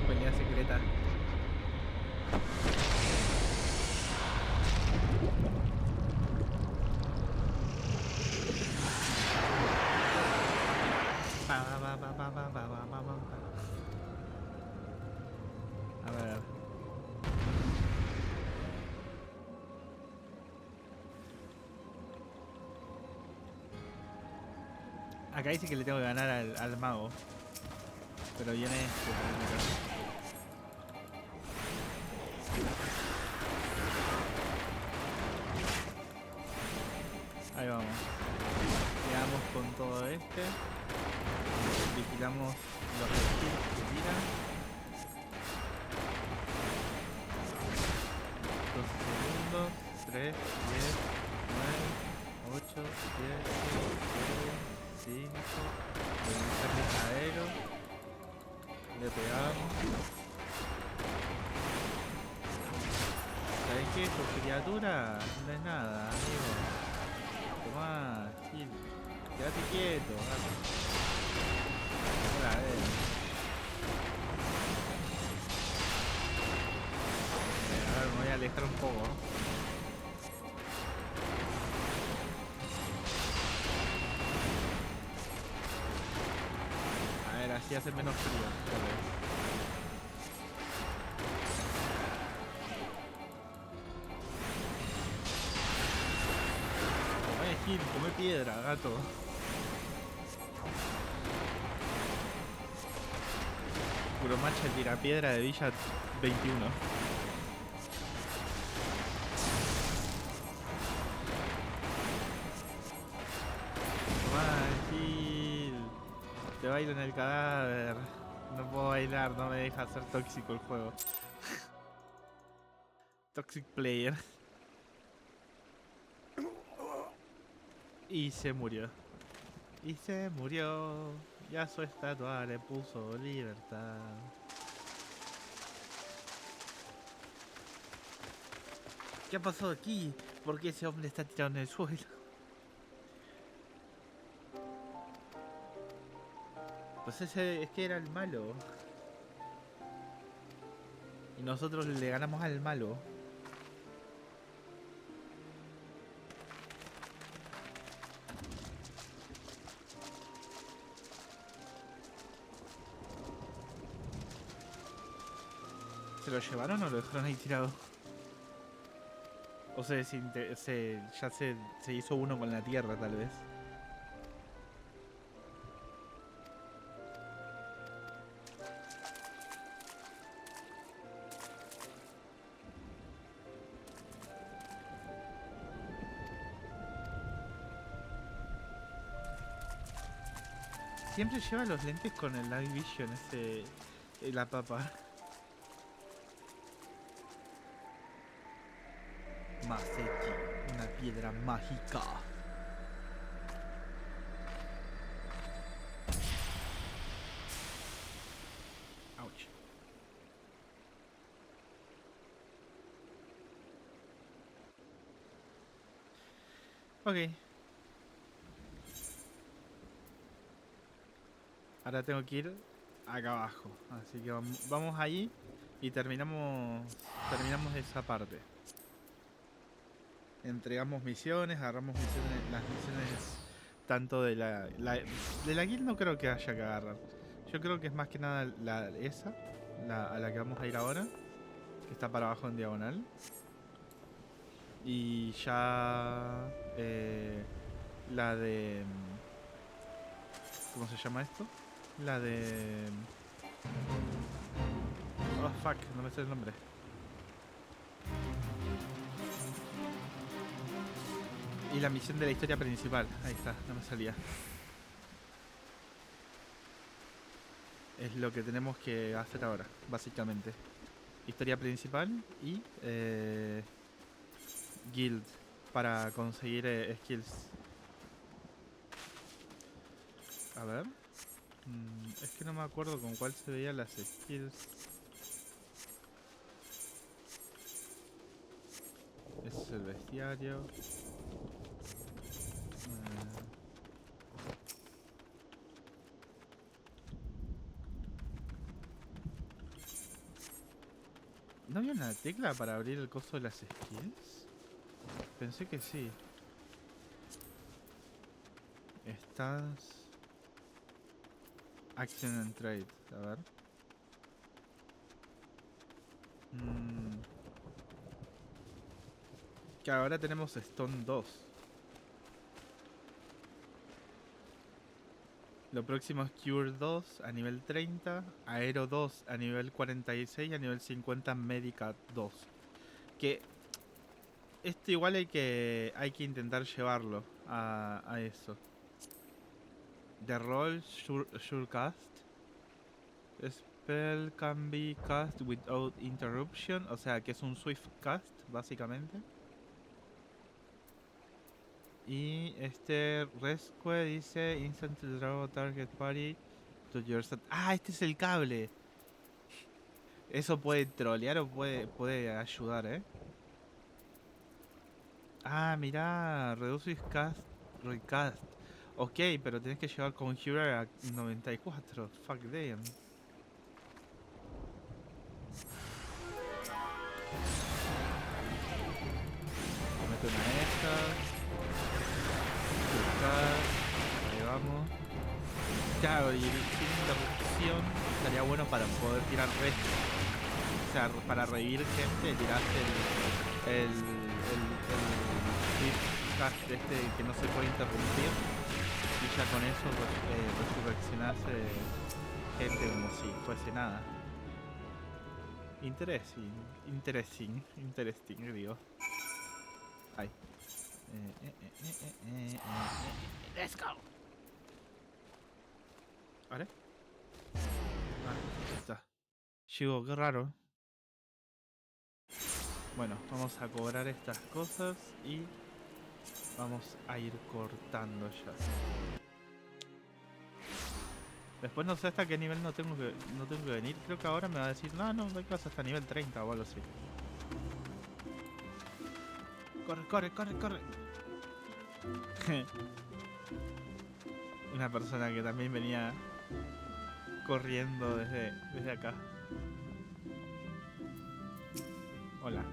Pelea secreta. A ver. Acá dice que le tengo que ganar al mago. Pero viene este. Ahí vamos. Quedamos con todo este. Vigilamos los skills que tiran. 10, 9, 8, 7, 6, 5. El aero. Le pegamos. ¿Sabes qué? Tu criatura no es nada, amigo. Tomá, Gil. Quédate quieto, gato. Hola, a ver. A ver, me voy a alejar un poco. A ver, así hace menos frío, tal vez. Gil, come piedra, gato. Puro macha tira piedra de Villa 21. Tomá, Gil. Te bailo en el cadáver. No puedo bailar, no me deja ser tóxico el juego. Toxic player. Y se murió. Y se murió. Y a su estatua le puso libertad. ¿Qué ha pasado aquí? ¿Por qué ese hombre está tirado en el suelo? Pues ese es que era el malo. Y nosotros le ganamos al malo. ¿Se lo llevaron o lo dejaron ahí tirado? O sea, ya se hizo uno con la tierra, tal vez. Siempre lleva los lentes con el Night Vision, la papa. Maseki, una piedra mágica. Ouch. Ok. Ahora tengo que ir acá abajo. Así que vamos allí y terminamos esa parte. Entregamos misiones, agarramos misiones, las misiones tanto de de la guild no creo que haya que agarrar. Yo creo que es más que nada esa, a la que vamos a ir ahora, que está para abajo en diagonal. Y ya la de... ¿Cómo se llama esto? La de... Oh fuck, no me sé el nombre. Y la misión de la historia principal. Ahí está, no me salía. Es lo que tenemos que hacer ahora, básicamente. Historia principal y guild para conseguir skills. A ver. Es que no me acuerdo con cuál se veían las skills. Ese es el bestiario. ¿No había una tecla para abrir el coso de las skills? Pensé que sí. Estas... Action and Trade. A ver. Que ahora tenemos Stone 2. Lo próximo es Cure 2 a nivel 30, Aero 2 a nivel 46 y a nivel 50 Medica 2. Que esto igual hay que intentar llevarlo a eso. The Roll Surecast. Spell can be cast without interruption. O sea que es un Swift Cast, básicamente. Y este Rescue dice Instant to draw target party to your set. Ah, este es el cable. Eso puede trolear o puede ayudar, ¿eh? Ah, mirá, reduces cast, recast. Ok, pero tenés que llevar Conjurer a 94. Fuck damn. Comete una de estas. Recast. Ahí vamos. Claro, y sin interrupción estaría bueno para poder tirar resto. O sea, para revivir gente, tiraste el cast este que no se puede interrumpir. Y ya con eso resurreccionás gente como si fuese nada. Interesting, digo. Ay. Let's go. ¿Vale? Ah, ya está. Llegó, qué raro. Bueno, vamos a cobrar estas cosas y vamos a ir cortando ya. Después no sé hasta qué nivel no tengo que venir. Creo que ahora me va a decir, no hay que hasta nivel 30 o algo así. Corre. Una persona que también venía corriendo desde acá. Hola.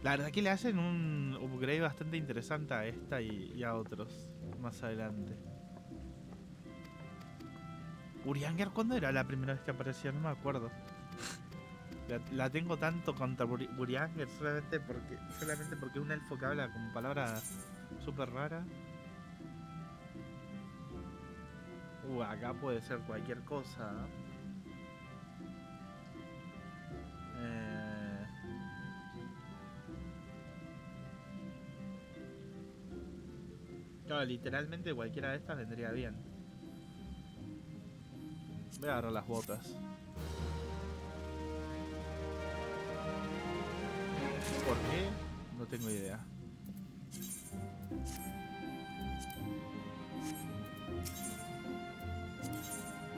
La verdad que le hacen un upgrade bastante interesante a esta y a otros más adelante. Urianger, ¿cuándo era la primera vez que aparecía? No me acuerdo. La tengo tanto contra Urianger solamente porque es un elfo que habla con palabras súper raras. Acá puede ser cualquier cosa. Claro, literalmente cualquiera de estas vendría bien. Voy a agarrar las botas. ¿Por qué? No tengo idea.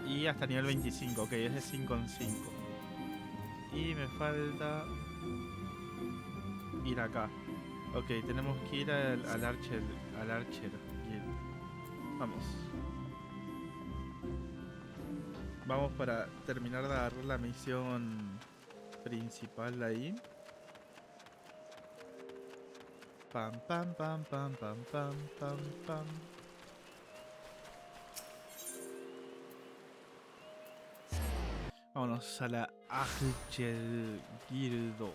Y hasta nivel 25, ok, es de 5 en 5. Y me falta ir acá. Ok, tenemos que ir al Archer Guild. Vamos. Vamos para terminar de agarrar la misión principal ahí. Pam. Vámonos a la Archer Guild.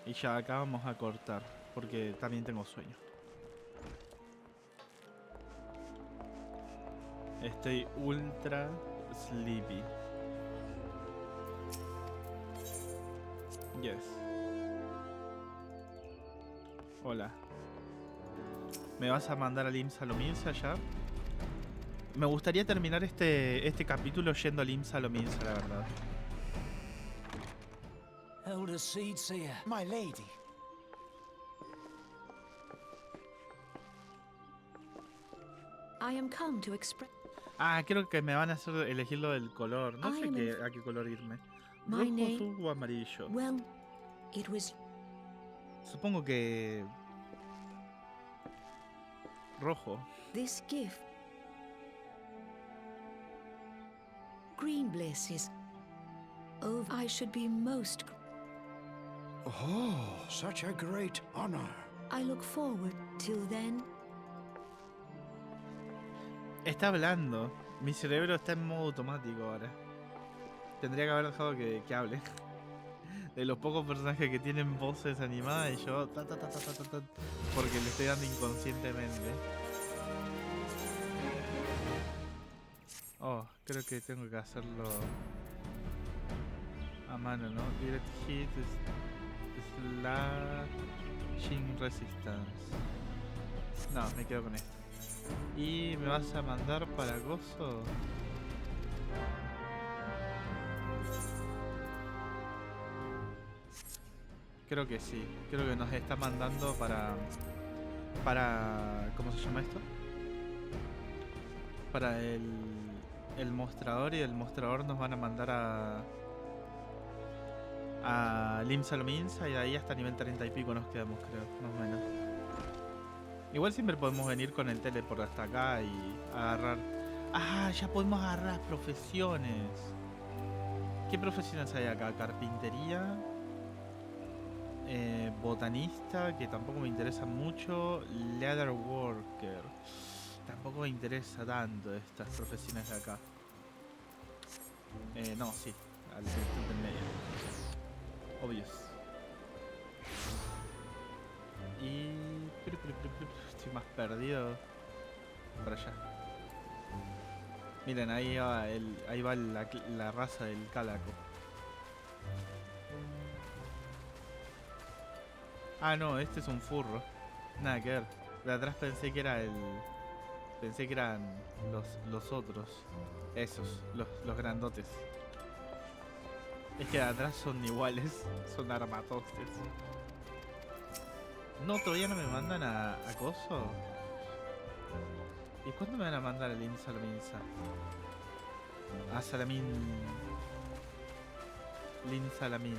Y ya acá vamos a cortar, porque también tengo sueño. Estoy ultra sleepy. Yes. Hola. ¿Me vas a mandar al IMSS a Lominsa ya? Me gustaría terminar este capítulo yendo al IMSS a Lominsa, la verdad. Elder Seedseer, my lady. I am come to express. Ah, creo que me van a hacer elegir lo del color. No sé a qué color irme. My Rojo, name- azul o amarillo. Well, it was Supongo que... rojo. this gift. Green bliss is. Oh, I should be most. Oh, such a great honor. I look forward till then. Está hablando. Mi cerebro está en modo automático ahora. Tendría que haber dejado que hable. De los pocos personajes que tienen voces animadas y yo... porque le estoy dando inconscientemente. Oh, creo que tengo que hacerlo a mano, ¿no? Direct hit, slashing resistance. No, me quedo con esto. ¿Y me vas a mandar para gozo? Creo que sí. Creo que nos está mandando para ¿cómo se llama esto? Para el mostrador, y el mostrador nos van a mandar a Limsa Lominsa, y de ahí hasta nivel 30 y pico nos quedamos, creo, más o menos. Igual siempre podemos venir con el teleport hasta acá y agarrar... ¡Ah! Ya podemos agarrar profesiones. ¿Qué profesiones hay acá? Carpintería, botanista, que tampoco me interesa mucho, leather worker. Tampoco me interesa tanto estas profesiones de acá. No, sí, al asistente en medio. Obvios. Y... estoy más perdido. Para allá. Miren, ahí va la raza del Calaco. Ah, no, este es un furro. Nada que ver. De atrás pensé que era el... Pensé que eran los otros. Esos, los grandotes. Es que de atrás son iguales. Son armatostes. No, todavía no me mandan a Coso. ¿Y cuándo me van a mandar a Lin Salaminsa? A Salamin. Lin Salamin.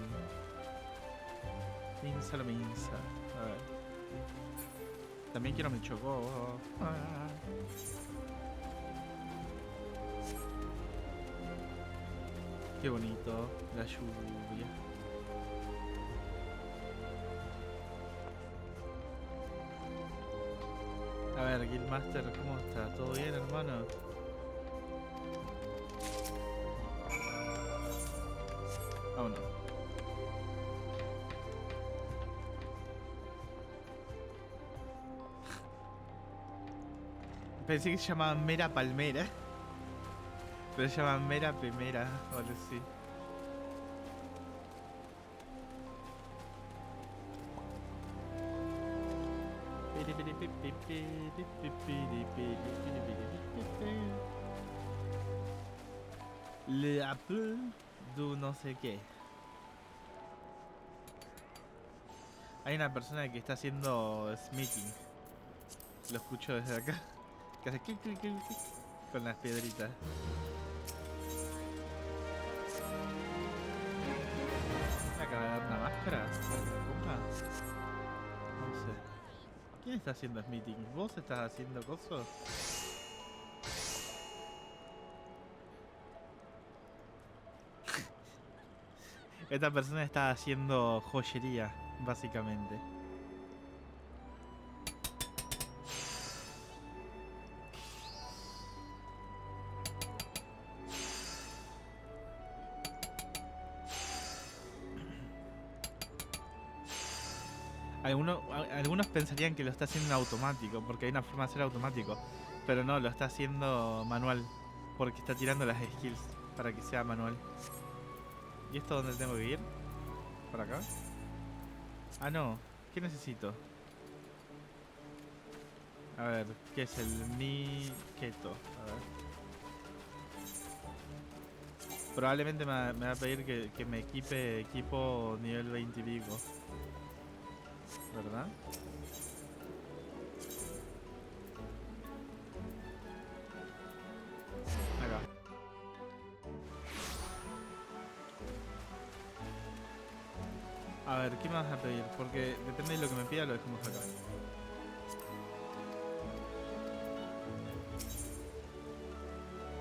Lin Salaminsa. A ver. También quiero mi chocó. Qué bonito, la lluvia. A ver, Guildmaster, ¿cómo está? ¿Todo bien, hermano? Vámonos. Pensé que se llamaban Mera Palmera. Pero se llaman Mera Primera, o algo así. Le Apple du no sé qué. Hay una persona que está haciendo smithing. Lo escucho desde acá. Que hace clic, clic, clic, clic con las piedritas. ¿Me acaba de dar una máscara? ¿Una no sé. ¿Quién está haciendo smithing? ¿Vos estás haciendo cosas? Esta persona está haciendo joyería, básicamente. Algunos pensarían que lo está haciendo en automático, porque hay una forma de hacer automático. Pero no, lo está haciendo manual, porque está tirando las skills para que sea manual. ¿Y esto dónde tengo que ir? ¿Por acá? Ah, no. ¿Qué necesito? A ver, ¿qué es el mi keto? A ver. Probablemente me va a pedir que me equipo nivel 20 y pico. ¿Verdad? Acá. A ver, ¿qué me vas a pedir? Porque depende de lo que me pida, lo dejamos acá.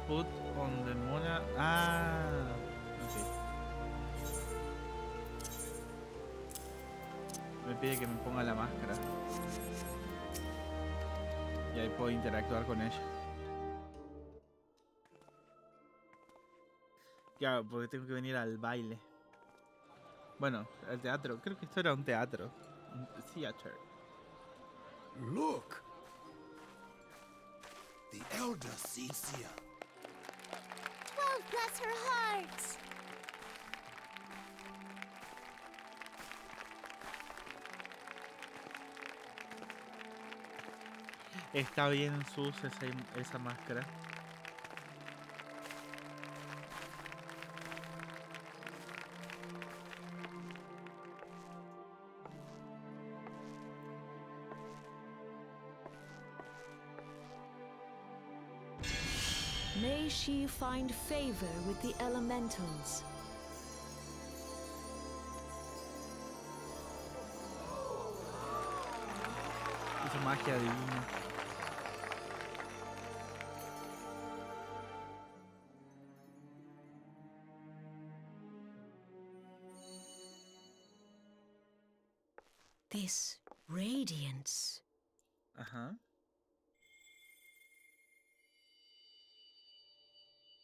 Put on the mona. Ah, ok. Me pide que me ponga la máscara. Y ahí puedo interactuar con ella. Claro, porque tengo que venir al baile. Bueno, al teatro. Creo que esto era un teatro. Un theater. Look! The elder Cecia. 12 bless her heart! Está bien sus esa máscara. May she find favor with the elementals. Hizo magia divina. This radiance. Ajá.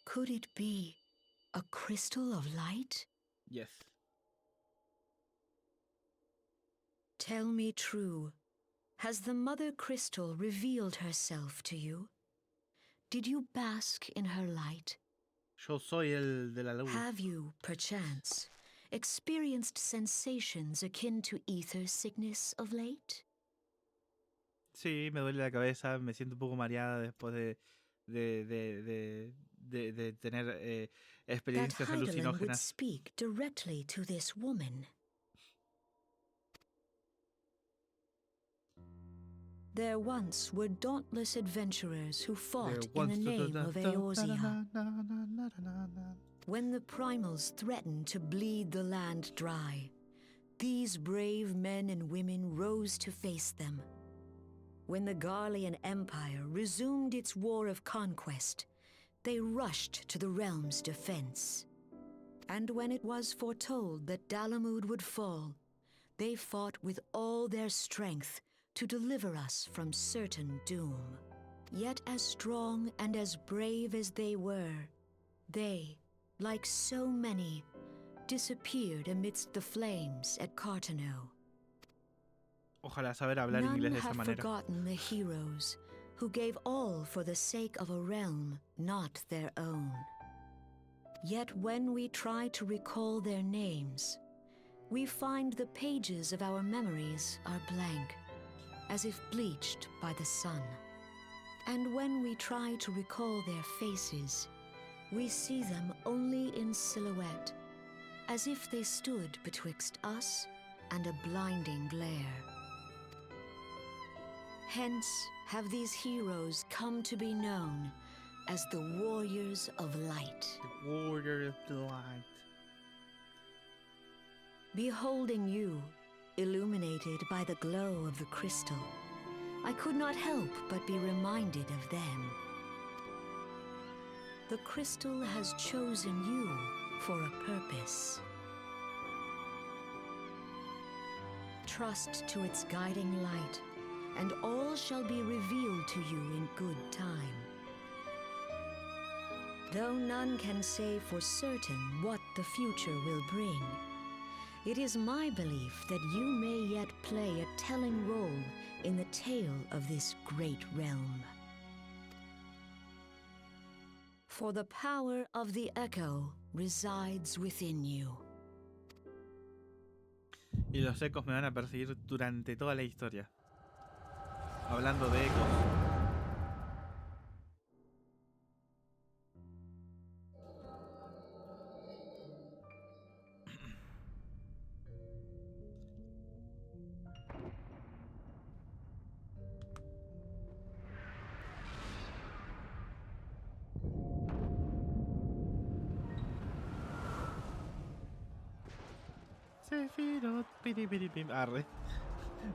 Could it be a crystal of light? Yes. Tell me true. Has the Mother Crystal revealed herself to you? Did you bask in her light? Yo soy el de la luz. Have you, perchance, experienced sensations akin to ether sickness of late? Sí, me duele la cabeza, me siento un poco mareada después de tener That experiencias Hydaelyn would alucinógenas. speak directly to this woman. There once were dauntless adventurers who fought in the name of Eorzea. When the primals threatened to bleed the land dry, these brave men and women rose to face them. When the Garlean Empire resumed its war of conquest, they rushed to the realm's defense. And when it was foretold that Dalamud would fall, they fought with all their strength to deliver us from certain doom. Yet as strong and as brave as they were, they, like so many, disappeared amidst the flames at Carteneau. Ojalá saber hablar None inglés de esa have manera. forgotten the heroes who gave all for the sake of a realm not their own. Yet when we try to recall their names, we find the pages of our memories are blank, as if bleached by the sun. And when we try to recall their faces, we see them only in silhouette, as if they stood betwixt us and a blinding glare. Hence have these heroes come to be known as the Warriors of Light. The Warrior of the Light. Beholding you, illuminated by the glow of the crystal, I could not help but be reminded of them. The crystal has chosen you for a purpose. Trust to its guiding light, and all shall be revealed to you in good time. Though none can say for certain what the future will bring, it is my belief that you may yet play a telling role in the tale of this great realm. For the power of the echo resides within you. Y los ecos me van a perseguir durante toda la historia. Hablando de ecos. Sephiroth, piripiripim. Arre.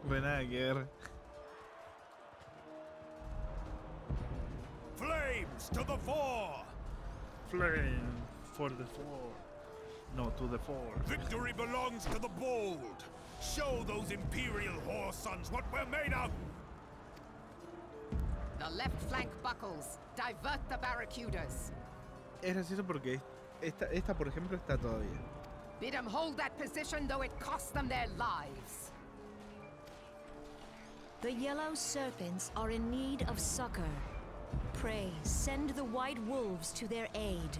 Bueno, nada que ver. Flames to the fore! Flame for the four. No, to the four. Victory belongs to the bold! Show those Imperial whore sons what we're made of! The left flank buckles. Divert the barracudas. Es gracioso porque esta por ejemplo está todavía. Bid them hold that position, though it cost them their lives. The yellow serpents are in need of succor. Pray, send the white wolves to their aid.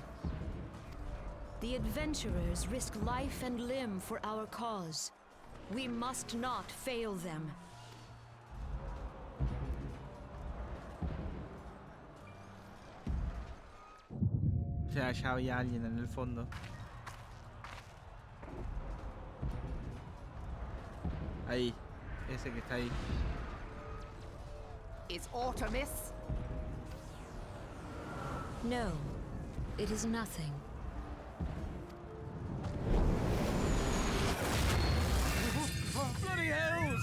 The adventurers risk life and limb for our cause. We must not fail them. sea, ya había alguien en el fondo. Ahí, ese que está ahí. Is Artemis? No, it is nothing. Bloody hells!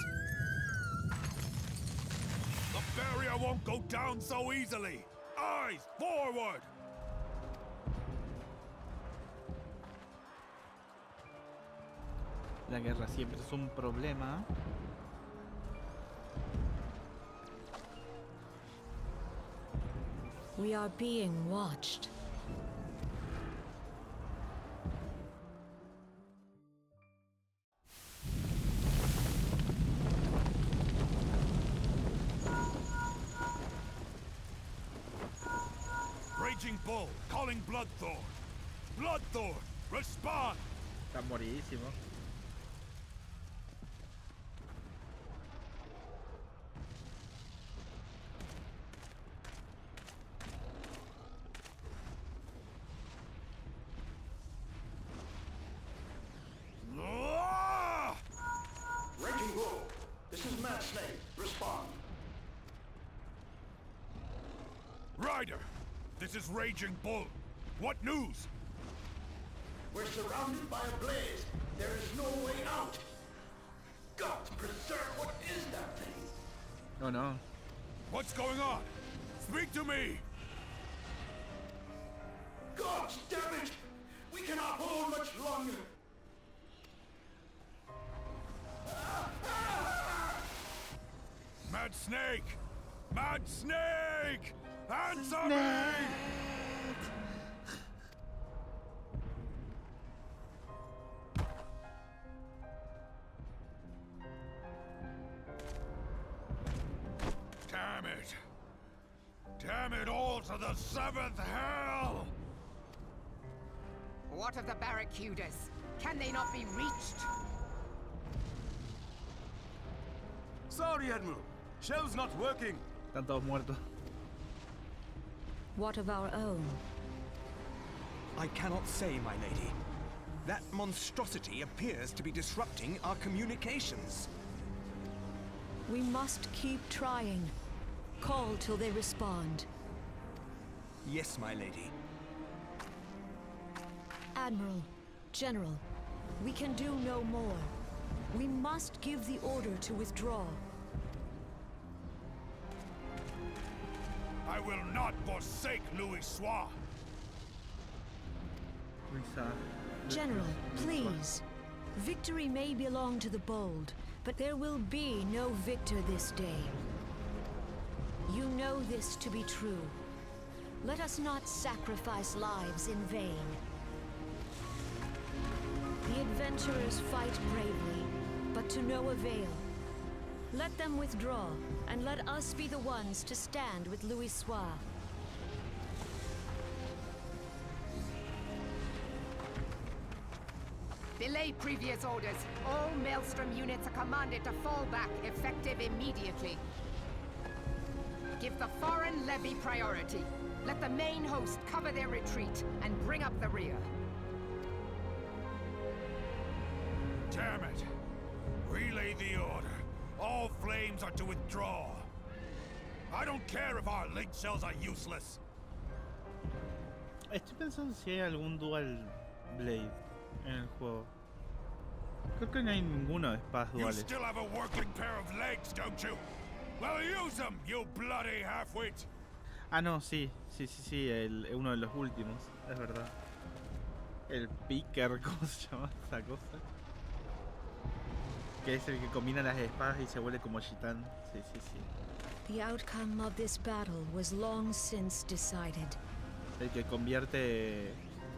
The barrier won't go down so easily! Eyes forward! La guerra siempre es un problema. We are being watched. Raging Bull, calling Bloodthorn. Bloodthorn, respond! Está moridísimo. Ah! Raging Bull, this is Mad Snake. Respond. Ryder, this is Raging Bull. What news? We're surrounded by a blaze. There is no way out. God preserve, what is that thing? Oh no. What's going on? Speak to me! God damn it! We cannot hold much longer. Mad Snake! Mad Snake! Answer me! Damn it! Damn it all to the seventh hell! What of the Barracudas? Can they not be reached? Sorry, Admiral. Shell's not working. Están todos muertos. What of our own? I cannot say, my lady. That monstrosity appears to be disrupting our communications. We must keep trying. Call till they respond. Yes, my lady. Admiral, General, we can do no more. We must give the order to withdraw. I will not forsake Louis Soir! General, please. Victory may belong to the bold, but there will be no victor this day. You know this to be true. Let us not sacrifice lives in vain. The adventurers fight bravely, but to no avail. Let them withdraw, and let us be the ones to stand with Louis Soir. Belay previous orders. All Maelstrom units are commanded to fall back, effective immediately. Give the foreign levy priority. Let the main host cover their retreat and bring up the rear. Damn it! Relay the order. All flames are to withdraw. I don't care if our link cells are useless. Estoy pensando si hay algún dual blade en el juego. Creo que no hay ninguno de espadas You duales. still have a working pair of legs, don't you? Well, use them, you bloody half-wit! Ah, no, sí, uno de los últimos, es verdad. El picker, ¿cómo se llama esa cosa? Que es el que combina las espadas y se vuelve como Gitán. Sí. The outcome of this battle was long since decided. El que convierte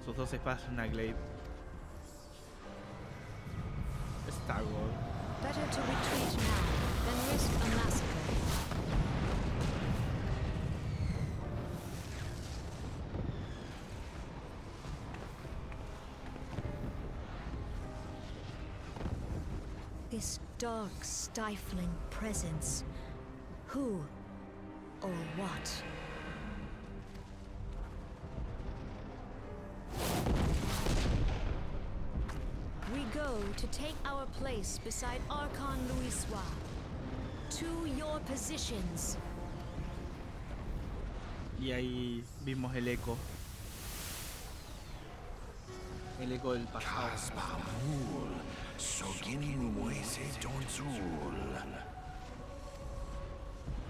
sus dos espadas en una glaive. Star Wars. Better to retreat now than risk a massacre. This dark, stifling presence. Who or what? to take our place beside Archon Louisoix. To your positions. Y ahí vimos el eco. El eco del pasado. Kaspamul, Sogin Wese Donzul.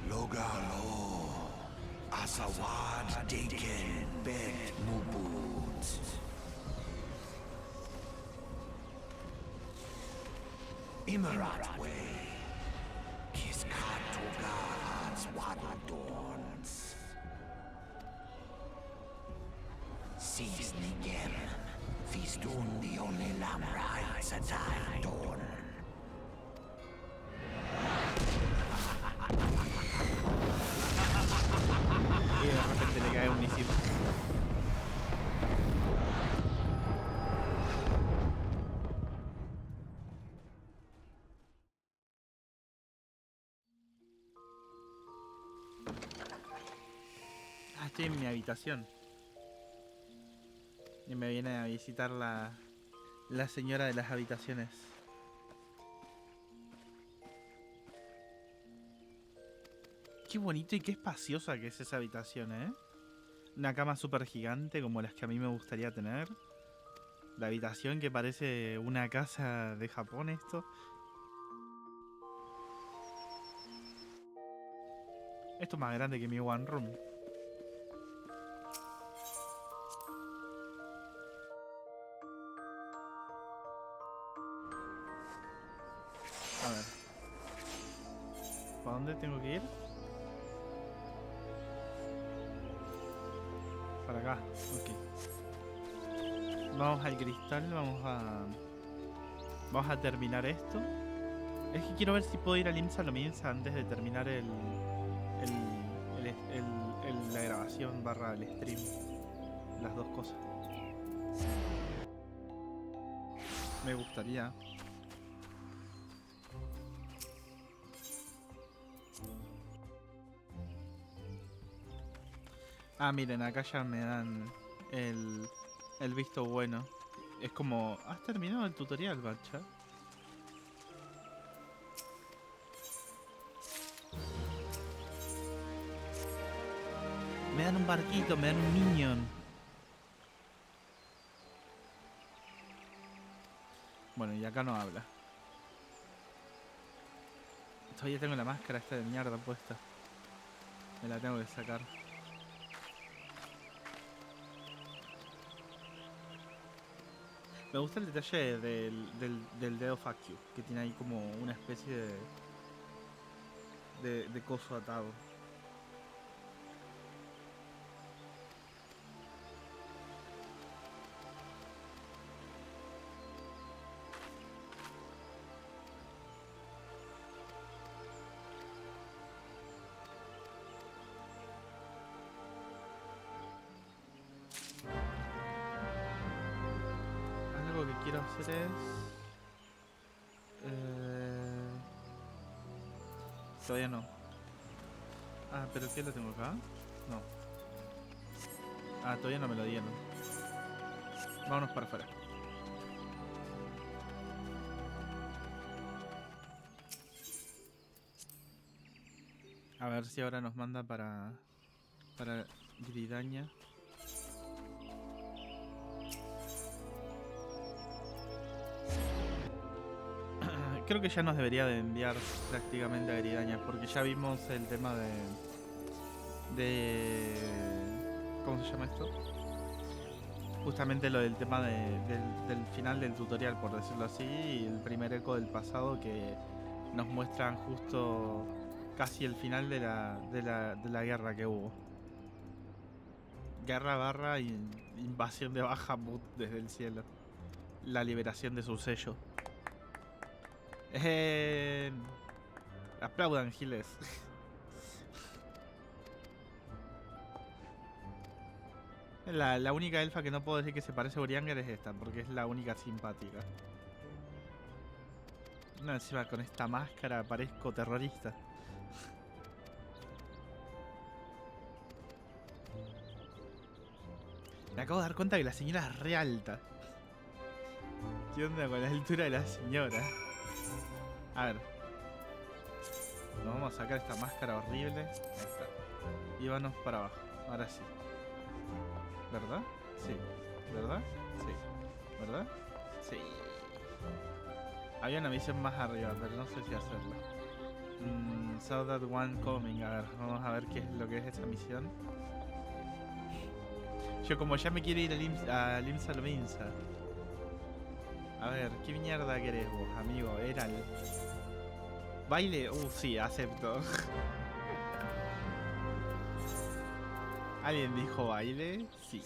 Logalo, Asawad Deken Bet Mubut. Imarat Way, Kiskatogans Wadadorns. Sis Nigem, Fistun the only Lamrai Satai Dorn. Y de repente le cae un misil. Estoy en mi habitación. Y me viene a visitar la señora de las habitaciones. Qué bonito y qué espaciosa que es esa habitación, ¿eh? Una cama súper gigante como las que a mí me gustaría tener. La habitación que parece una casa de Japón, esto. Esto es más grande que mi one room. A ver. ¿Para dónde tengo que ir? Para acá, ok. Vamos al cristal, vamos a terminar esto. Es que quiero ver si puedo ir al IMSA lo MIMSA antes de terminar la grabación barra el stream. Las dos cosas. Me gustaría. Ah, miren, acá ya me dan el visto bueno. Es como... ¿Has terminado el tutorial, Bacha? Me dan un barquito, me dan un minion. Bueno, y acá no habla. Todavía tengo la máscara esta de mierda puesta. Me la tengo que sacar. Me gusta el detalle del dedo Factio, que tiene ahí como una especie de coso atado. Algo que quiero hacer es... Todavía no. Ah, ¿pero qué lo tengo acá? No. Ah, todavía no me lo dieron. Vámonos para afuera. A ver si ahora nos manda para Gridaña. Creo que ya nos debería de enviar prácticamente a Gridaña, porque ya vimos el tema de ¿cómo se llama esto? Justamente lo del tema del final del tutorial, por decirlo así, y el primer eco del pasado que nos muestran justo casi el final de la guerra que hubo. Guerra barra invasión de Bahamut desde el cielo. La liberación de su sello. Aplaudan, giles. La única elfa que no puedo decir que se parece a Urianger es esta, porque es la única simpática. No, encima con esta máscara parezco terrorista. Me acabo de dar cuenta que la señora es re alta. ¿Qué onda con la altura de la señora? A ver. Nos vamos a sacar esta máscara horrible. Ahí está. Y vámonos para abajo. Ahora sí. ¿Verdad? Sí. ¿Verdad? Sí. ¿Verdad? Sí. Había una misión más arriba, pero no sé si hacerla. Saw that one coming. A ver, vamos a ver qué es lo que es esa misión. Yo como ya me quiero ir a Limsa Lominsa. A ver, ¿qué mierda querés vos, amigo? Eral. ¿Baile? Sí, acepto. ¿Alguien dijo baile? Sí.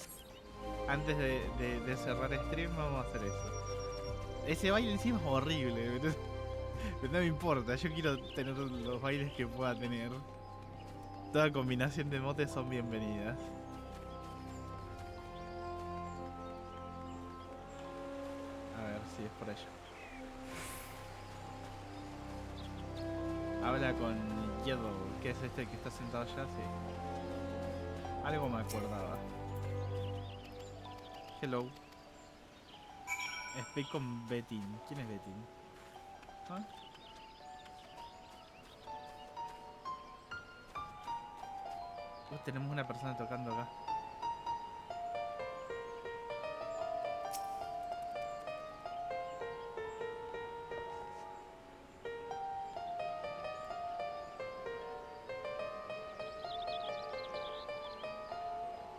Antes de cerrar stream vamos a hacer eso. Ese baile encima es horrible, pero no me importa, yo quiero tener los bailes que pueda tener. Toda combinación de motes son bienvenidas. A ver si es por allá. Habla con Yellow, que es este que está sentado allá, sí. Algo me acordaba. Hello. Estoy con Betin. ¿Quién es Betin? ¿Ah? Tenemos una persona tocando acá.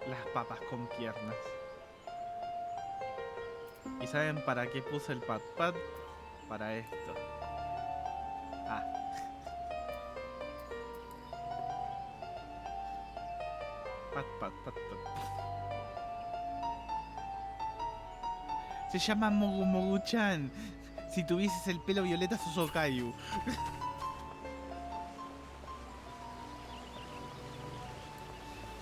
Las papas con piernas. ¿Y saben para qué puse el pat-pat? Para esto. Ah. Pat-pat. Se llama Mogu Mogu-chan. Si tuvieses el pelo violeta sos Okayu.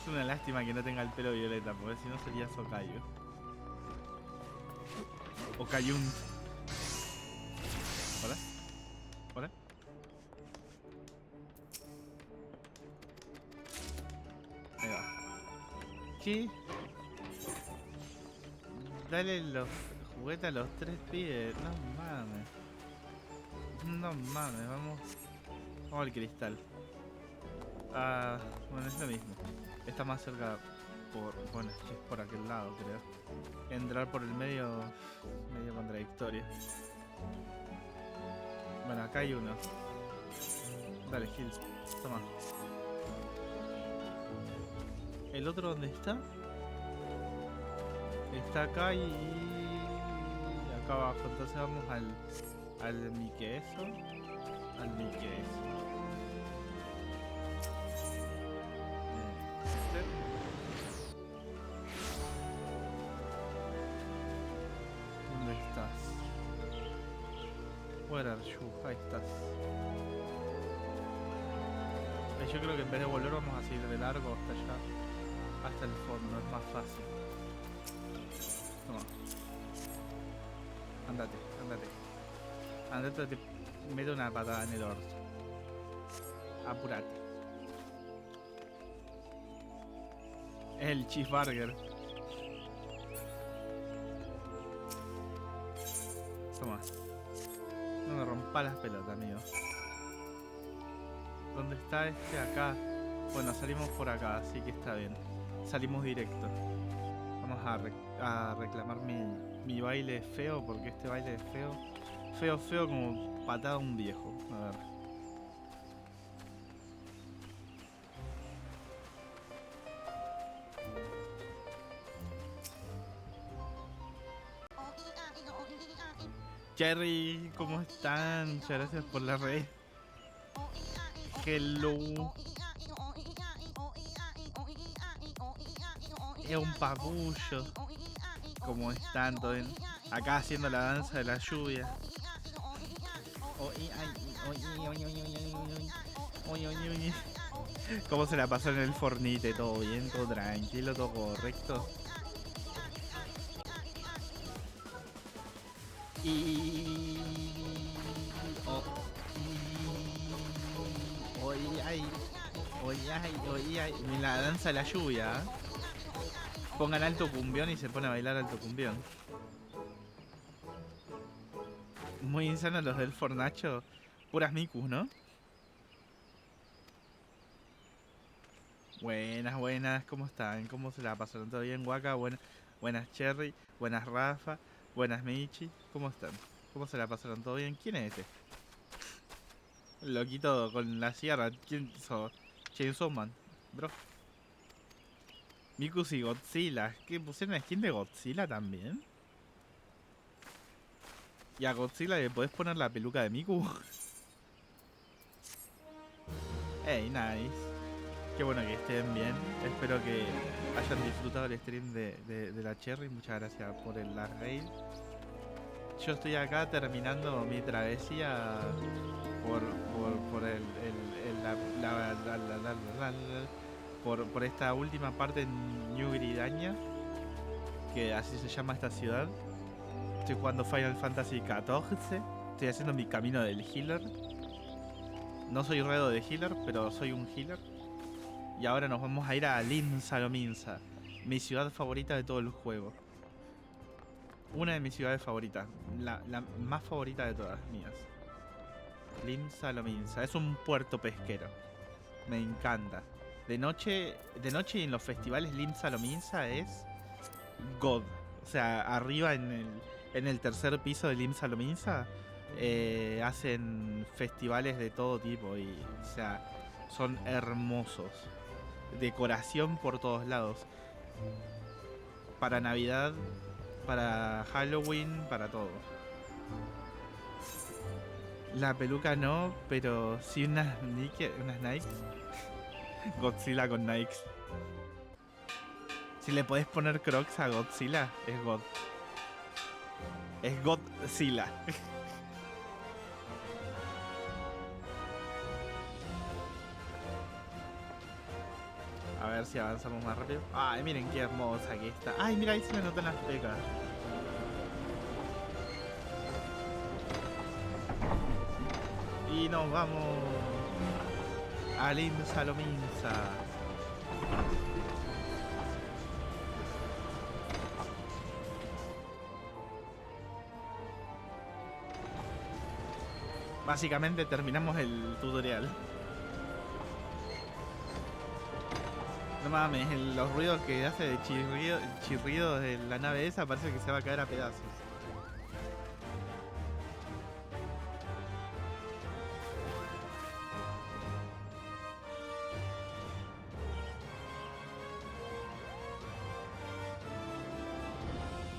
Es una lástima que no tenga el pelo violeta, porque si no sería Okayu. Okayun. ¿Hola? ¿Hola? Ahí va. ¿Qué? Dale los juguetes a los 3 pibes. No mames. No mames, vamos. Vamos al cristal. Ah, bueno, es lo mismo. Está más cerca por... Bueno, es por aquel lado, creo. Entrar por el medio contradictorio. Bueno, acá hay uno. Dale, Gil, toma. ¿El otro dónde está? Está acá y... acá abajo. Entonces vamos al Miqueso. Al Miqueso. ¿Dónde estás? Where are you? Ahí estás. Yo creo que en vez de volver vamos a seguir de largo hasta allá. Hasta el fondo, es más fácil. Toma. Andate. Andate, te meto una patada en el orto. Apurate. Es el cheeseburger. Toma. No me rompa las pelotas, amigo. ¿Dónde está este? Acá. Bueno, salimos por acá, así que está bien. Salimos directo. Vamos a reclamar mi baile feo, porque este baile es feo. Feo como patada a un viejo. A ver. Cherry, ¿cómo están? Muchas gracias por la red. Hello. Es un papullo. ¿Cómo están? ¿Todo bien? Acá haciendo la danza de la lluvia. ¿Cómo se la pasó en el fornite? ¿Todo bien? ¿Todo tranquilo? ¿Todo correcto? La danza de la lluvia. Pongan alto cumbión y se pone a bailar alto cumbión. Muy insanos los del Fornacho. Puras Mikus, ¿no? Buenas, buenas, ¿cómo están? ¿Cómo se la pasaron? ¿Todo bien, Waka? Buenas, Cherry. Buenas, Rafa. Buenas, Michi. ¿Cómo están? ¿Cómo se la pasaron? ¿Todo bien? ¿Quién es este? El loquito con la sierra. ¿Quién sos? Chainsaw Man, bro. Mikus y Godzilla. ¿Qué? ¿Pusieron una skin de Godzilla también? ¿Y a Godzilla le podés poner la peluca de Miku? Hey, nice. Qué bueno que estén bien. Espero que hayan disfrutado el stream de la Cherry. Muchas gracias por la raid. Yo estoy acá terminando mi travesía por esta última parte en New Gridania, que así se llama esta ciudad. Estoy jugando Final Fantasy XIV. Estoy haciendo mi camino del healer. No soy redo de healer, pero soy un healer. Y ahora nos vamos a ir a Limsa Lominsa, mi ciudad favorita de todo el juego. Una de mis ciudades favoritas, la más favorita de todas mías. Limsa Lominsa, es un puerto pesquero. Me encanta. De noche y en los festivales Limsa Lominsa es God. O sea, arriba en el tercer piso de Limsa Lominsa hacen festivales de todo tipo y, o sea, son hermosos. Decoración por todos lados. Para Navidad, para Halloween, para todo. La peluca no, pero sí unas Nikes. Godzilla con Nikes. Si le podés poner Crocs a Godzilla, es God. Es Godzilla. A ver si avanzamos más rápido. Ay, miren qué hermosa que está. Ay, mira, ahí se me notan las pecas. Y nos vamos a Limsa Lominsa. Básicamente terminamos el tutorial. No mames, los ruidos que hace de chirrido de la nave esa parece que se va a caer a pedazos.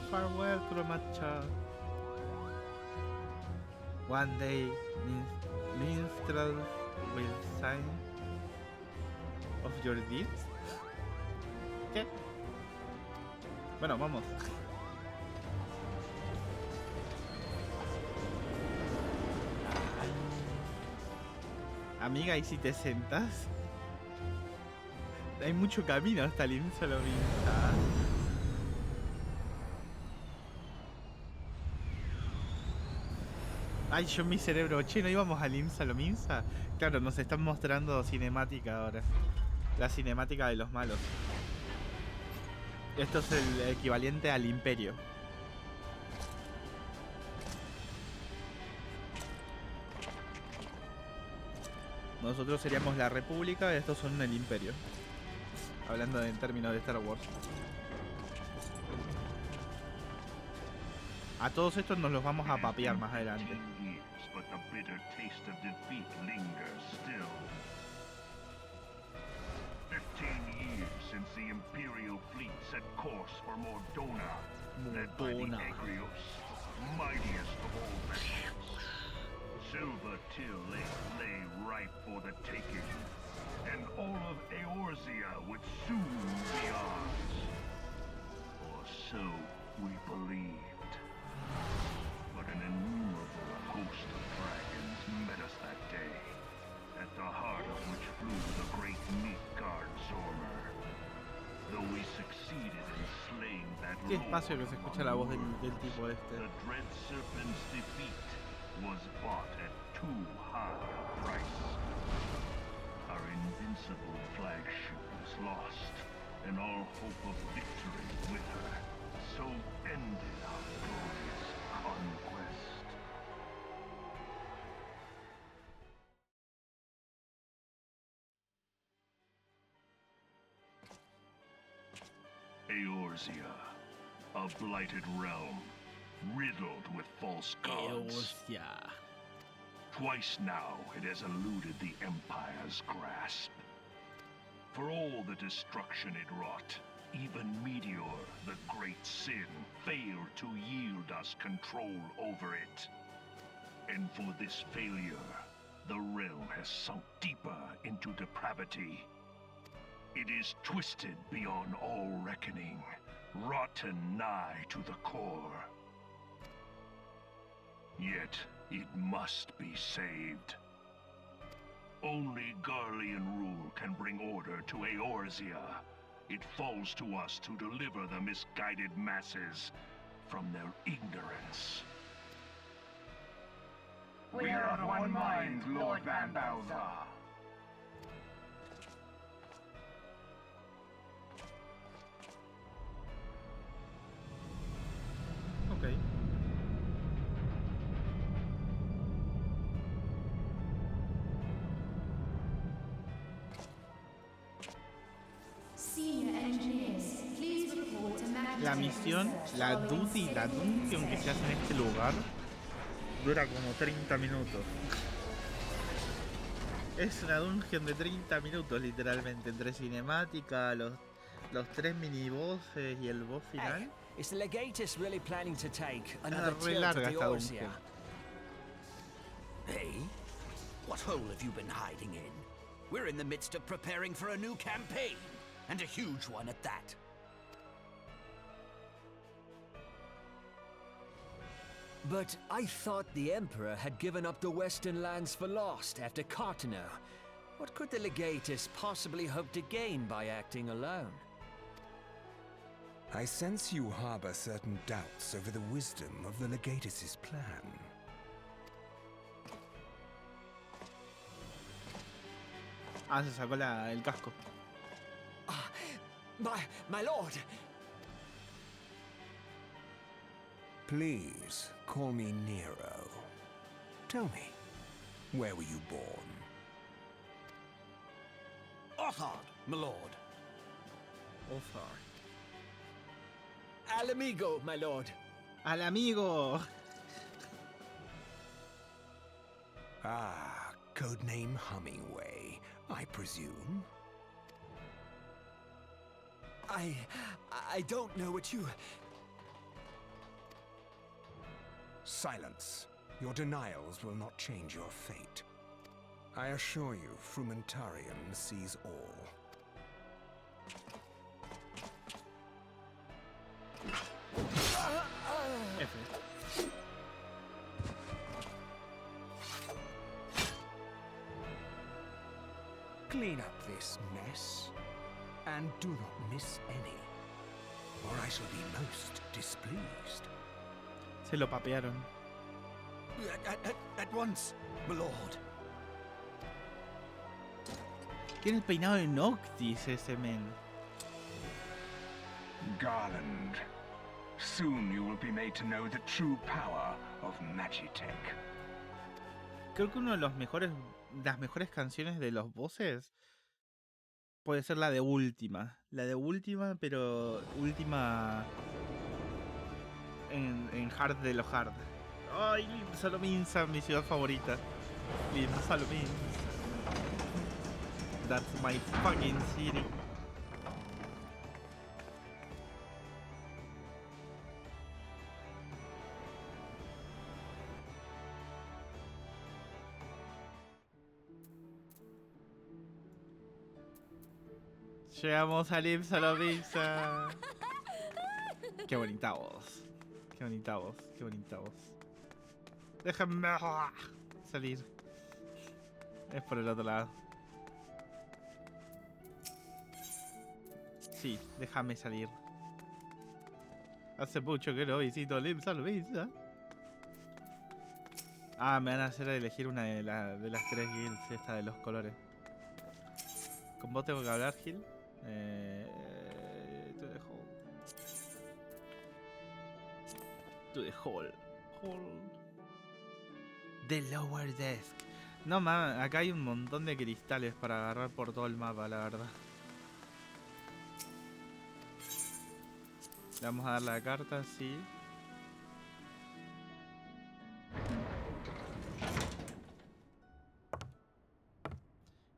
Farewell, Kuromacha. One day, minstrels will sing of your deeds. ¿Qué? Bueno, vamos. Amiga, ¿y si te sentas? Hay mucho camino hasta Limsa Lominsa. Ay, yo en mi cerebro, che, ¿no íbamos a Limsa Lominsa? Claro, nos están mostrando cinemática ahora. La cinemática de los malos. Esto es el equivalente al Imperio. Nosotros seríamos la República y estos son el Imperio. Hablando en términos de Star Wars. A todos estos nos los vamos a papear más adelante. Since the Imperial fleet set course for Mordona, led by the Agrios, mightiest of all vessels. Silver Till lay ripe for the taking, and all of Eorzea would soon be ours. Or so we believed. But an innumerable host of dragons met us that day, at the heart of which flew the great Midgard Zormer. Though we succeeded in slaying that Qué espacio que se escucha la voz del tipo este. The Dread Serpent's defeat was bought at too high a price. Our invincible flagship was lost, and all hope of victory with her. So ended our glorious conquest. Eorzea, a blighted realm, riddled with false gods. Twice now it has eluded the Empire's grasp. For all the destruction it wrought, even Meteor, the great sin, failed to yield us control over it. And for this failure, the realm has sunk deeper into depravity. It is twisted beyond all reckoning, rotten nigh to the core. Yet, it must be saved. Only Garlean rule can bring order to Eorzea. It falls to us to deliver the misguided masses from their ignorance. We are of one mind, Lord Van Balthar. Ok. Senior engineers, please report to La misión, la duty, la dungeon que se hace en este lugar dura como 30 minutos. Es una dungeon de 30 minutos literalmente, entre cinemática, los 3 minibosses y el boss final. Is the Legatus really planning to take Está another re tilt larga at esta Eorzea? dungeon. Hey? What hole have you been hiding in? We're in the midst of preparing for a new campaign, and a huge one at that. But I thought the Emperor had given up the Western lands for lost after Carteneau. What could the Legatus possibly hope to gain by acting alone? I sense you harbor certain doubts over the wisdom of the Legatus' plan. Ah, se sacó el casco. My lord! Please, call me Nero. Tell me, where were you born? Othard, my lord. Othar. Al amigo, my lord. ¡Al amigo! Ah, codename Hummingway, I presume? I don't know what you... Silence. Your denials will not change your fate. I assure you, Frumentarium sees all. F. Clean up this mess, and do not miss any, or I shall be most displeased. Se lo papearon. At once, my lord. Tiene el peinado de Noctis ese men. Garland, soon you will be made to know the true power of Magitech. Creo que uno de los las mejores canciones de los bosses puede ser la de Última. La de Última, pero Última en hard de los hard. Ay, Limsa, mi ciudad favorita. Limsa. That's my fucking city. Llegamos a Limsa. Qué bonita voz. Qué bonita voz. Déjame salir. Es por el otro lado. Sí, déjame salir. Hace mucho que no visito Limsa. Ah, me van a hacer elegir una de las 3 guilds, esta de los colores. ¿Con vos tengo que hablar, Gil? To the hall. The lower desk. No, mames, acá hay un montón de cristales para agarrar por todo el mapa, la verdad. Le vamos a dar la carta, sí.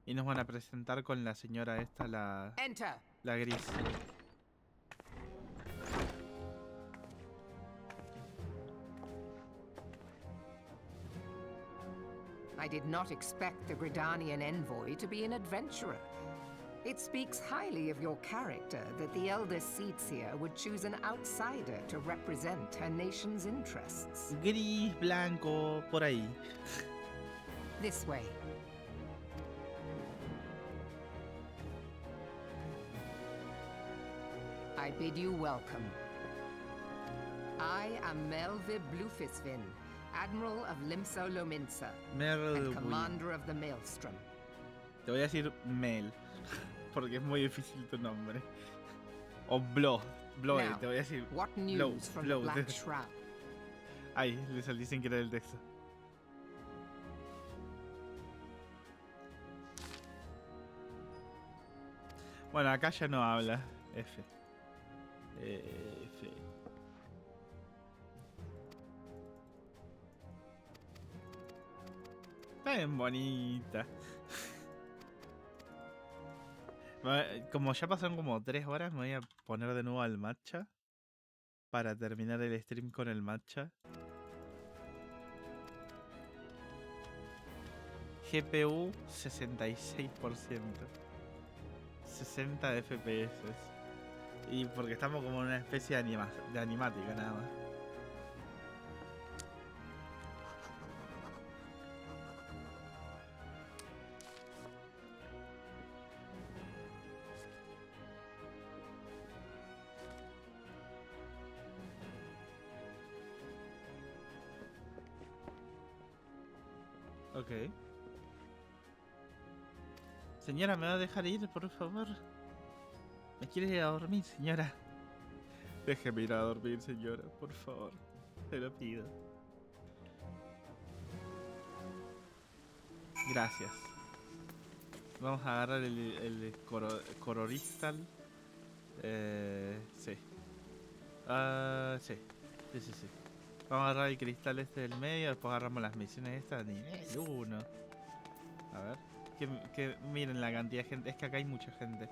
Y nos van a presentar con la señora esta, la gris. I did not expect the Gridanian envoy to be an adventurer. It speaks highly of your character that the Elder Seatsia would choose an outsider to represent her nation's interests. Gris, blanco, por ahí. This way. I bid you welcome. I am Melve Blufisvin, Admiral of Limso Lominsa, and Commander of the Maelstrom. Te voy a decir Mel, porque es muy difícil tu nombre. O Blow, Now, te voy a decir what news from the Black Shroud? Ay, le salí sin querer el texto. Bueno, acá ya no habla. F. F. Está bien bonita. Como ya pasaron como 3 horas, me voy a poner de nuevo al matcha. Para terminar el stream con el matcha. GPU 66%. 60 FPS. Y porque estamos como en una especie de animática nada más. Ok. Señora, ¿me va a dejar ir, por favor? ¿Me quieres ir a dormir, señora? Déjeme ir a dormir, señora, por favor. Te lo pido. Gracias. Vamos a agarrar el cororistal. Sí. Sí. Sí. Vamos a agarrar el cristal este del medio. Después agarramos las misiones estas. Nivel 1. A ver. Que miren la cantidad de gente. Es que acá hay mucha gente.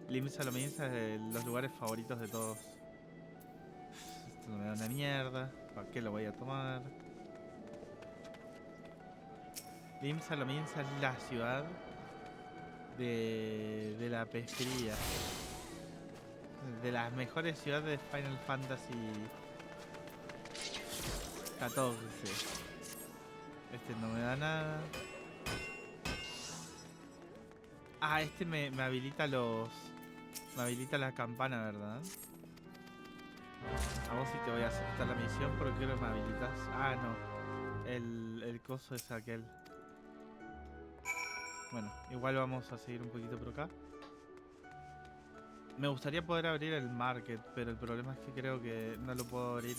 Limsa Lominsa es de los lugares favoritos de todos. Esto no me da una mierda. ¿Para qué lo voy a tomar? Limsa Lominsa es la ciudad de la pesquería. De las mejores ciudades de Final Fantasy 14. Este no me da nada. Ah, este me habilita los... Me habilita la campana, ¿verdad? A vos sí te voy a aceptar la misión porque creo que me habilitas... Ah, no. El coso es aquel. Bueno, igual vamos a seguir un poquito por acá. Me gustaría poder abrir el market, pero el problema es que creo que no lo puedo abrir.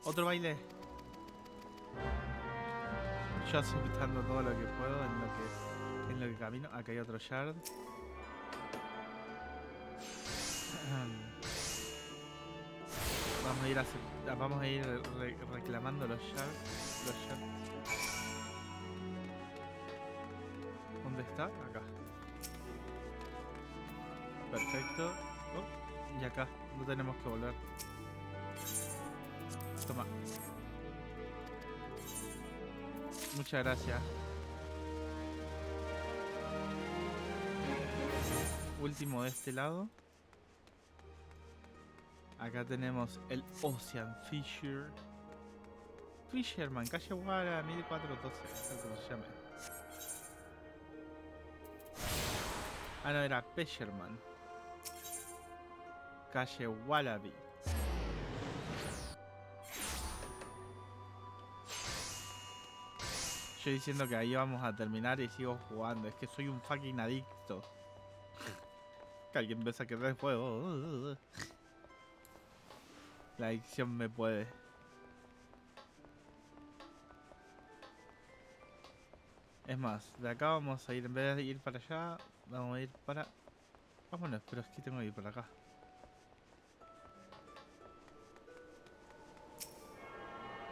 Otro baile. Yo aceptando todo lo que puedo en lo que camino. Acá hay otro shard. Vamos a ir reclamando los shards. ¿Dónde está? Acá. Perfecto. Oh, y acá. No tenemos que volver. Toma. Muchas gracias. Último de este lado. Acá tenemos el Ocean Fisherman, calle Wara 1412, es como se llama. Ah, no, era Fisherman. Calle Wallaby. Yo diciendo que ahí vamos a terminar y sigo jugando. Es que soy un fucking adicto. Que alguien me saque del juego. La adicción me puede. Es más, de acá vamos a ir, en vez de ir para allá, vamos a ir para... Vámonos, pero es que tengo que ir para acá.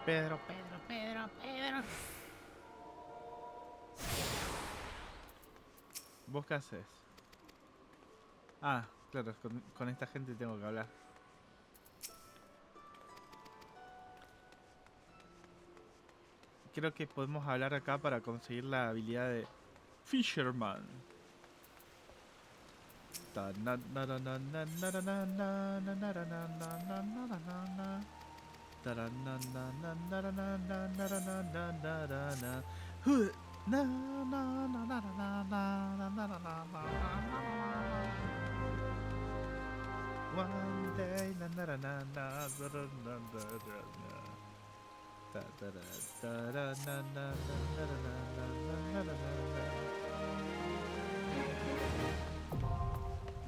Pedro, Pedro, Pedro, Pedro. ¿Vos qué haces? Ah, claro, con esta gente tengo que hablar. Creo que podemos hablar acá para conseguir la habilidad de Fisherman. One day,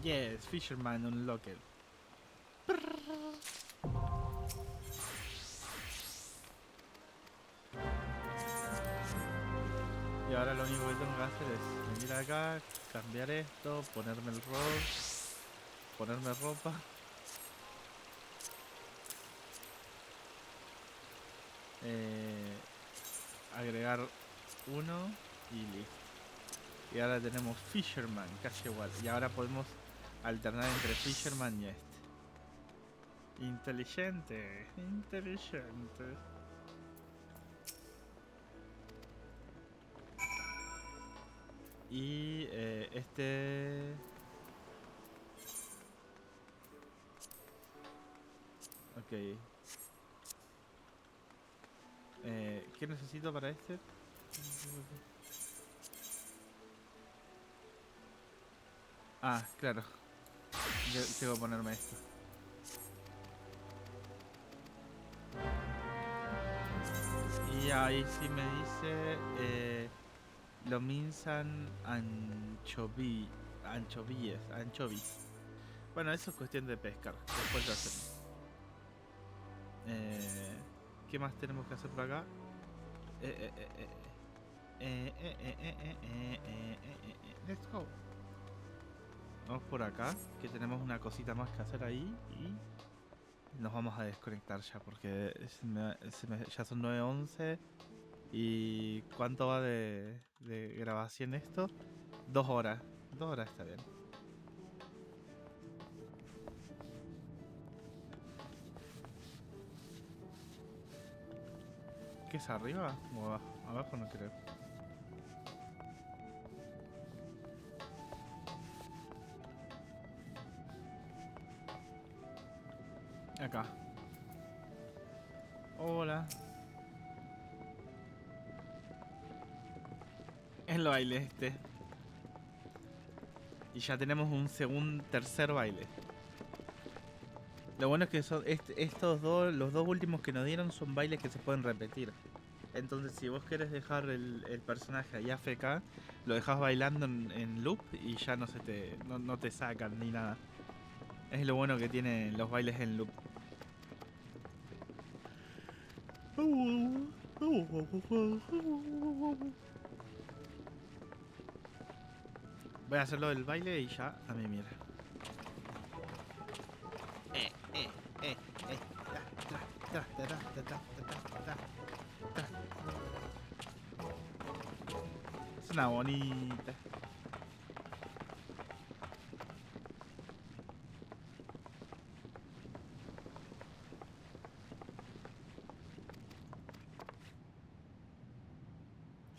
yes, Fisherman Unlocked. Y ahora lo único que tengo que hacer es venir acá, cambiar esto, ponerme el rol, ponerme ropa. Agregar uno y listo. Y ahora tenemos Fisherman, casi igual. Y ahora podemos alternar entre Fisherman y este. Inteligente, inteligente. Y este... Ok. ¿Qué necesito para este? Ah, claro. Yo tengo que ponerme esto. Y ahí sí me dice lo minsan anchovies. Bueno, eso es cuestión de pescar. Después lo hacemos. ¿Qué más tenemos que hacer por acá? Let's go. Vamos por acá, que tenemos una cosita más que hacer ahí y nos vamos a desconectar ya porque ya son 9:11 y ¿cuánto va de grabación esto? 2 horas. 2 horas está bien. ¿Qué es arriba o abajo? Abajo no creo. Acá. Hola. El baile este. Y ya tenemos un tercer baile. Lo bueno es que son estos dos, los dos últimos que nos dieron son bailes que se pueden repetir. Entonces si vos querés dejar el personaje ahí AFK, lo dejas bailando en loop y ya no te sacan ni nada. Es lo bueno que tienen los bailes en loop. Voy a hacerlo del baile y ya a mí mira. Es una bonita.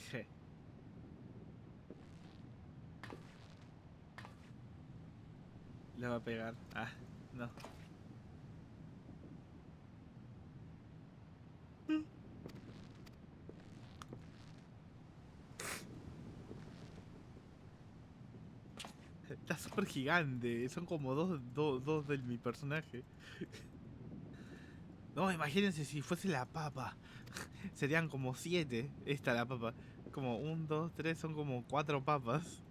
Je. Le va a pegar. Ah, no. Está súper gigante. Son como dos de mi personaje. No, imagínense si fuese la papa. Serían como 7. Esta la papa. Como 1, 2, 3. Son como 4 papas.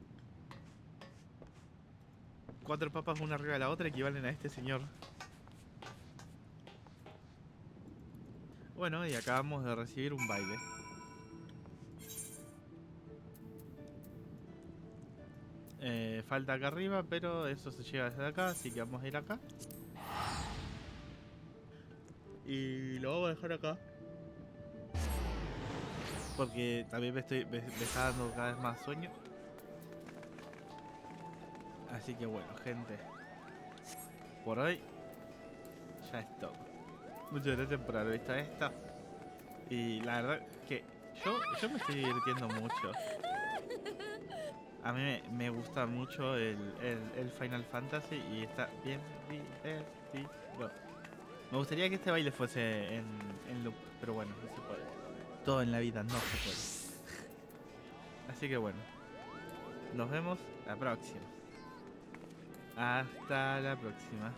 4 papas una arriba de la otra equivalen a este señor. Bueno, y acabamos de recibir un baile. Falta acá arriba, pero eso se llega desde acá, así que vamos a ir acá. Y lo vamos a dejar acá. porque también me está dando cada vez más sueño. Así que bueno, gente, por hoy ya es todo. Muchas gracias por haber visto esto. Y la verdad que yo me estoy divirtiendo mucho. A mí me gusta mucho el Final Fantasy y está bien divertido. Me gustaría que este baile fuese en loop, pero bueno, no se puede. Todo en la vida no se puede. Así que bueno, nos vemos la próxima. Hasta la próxima.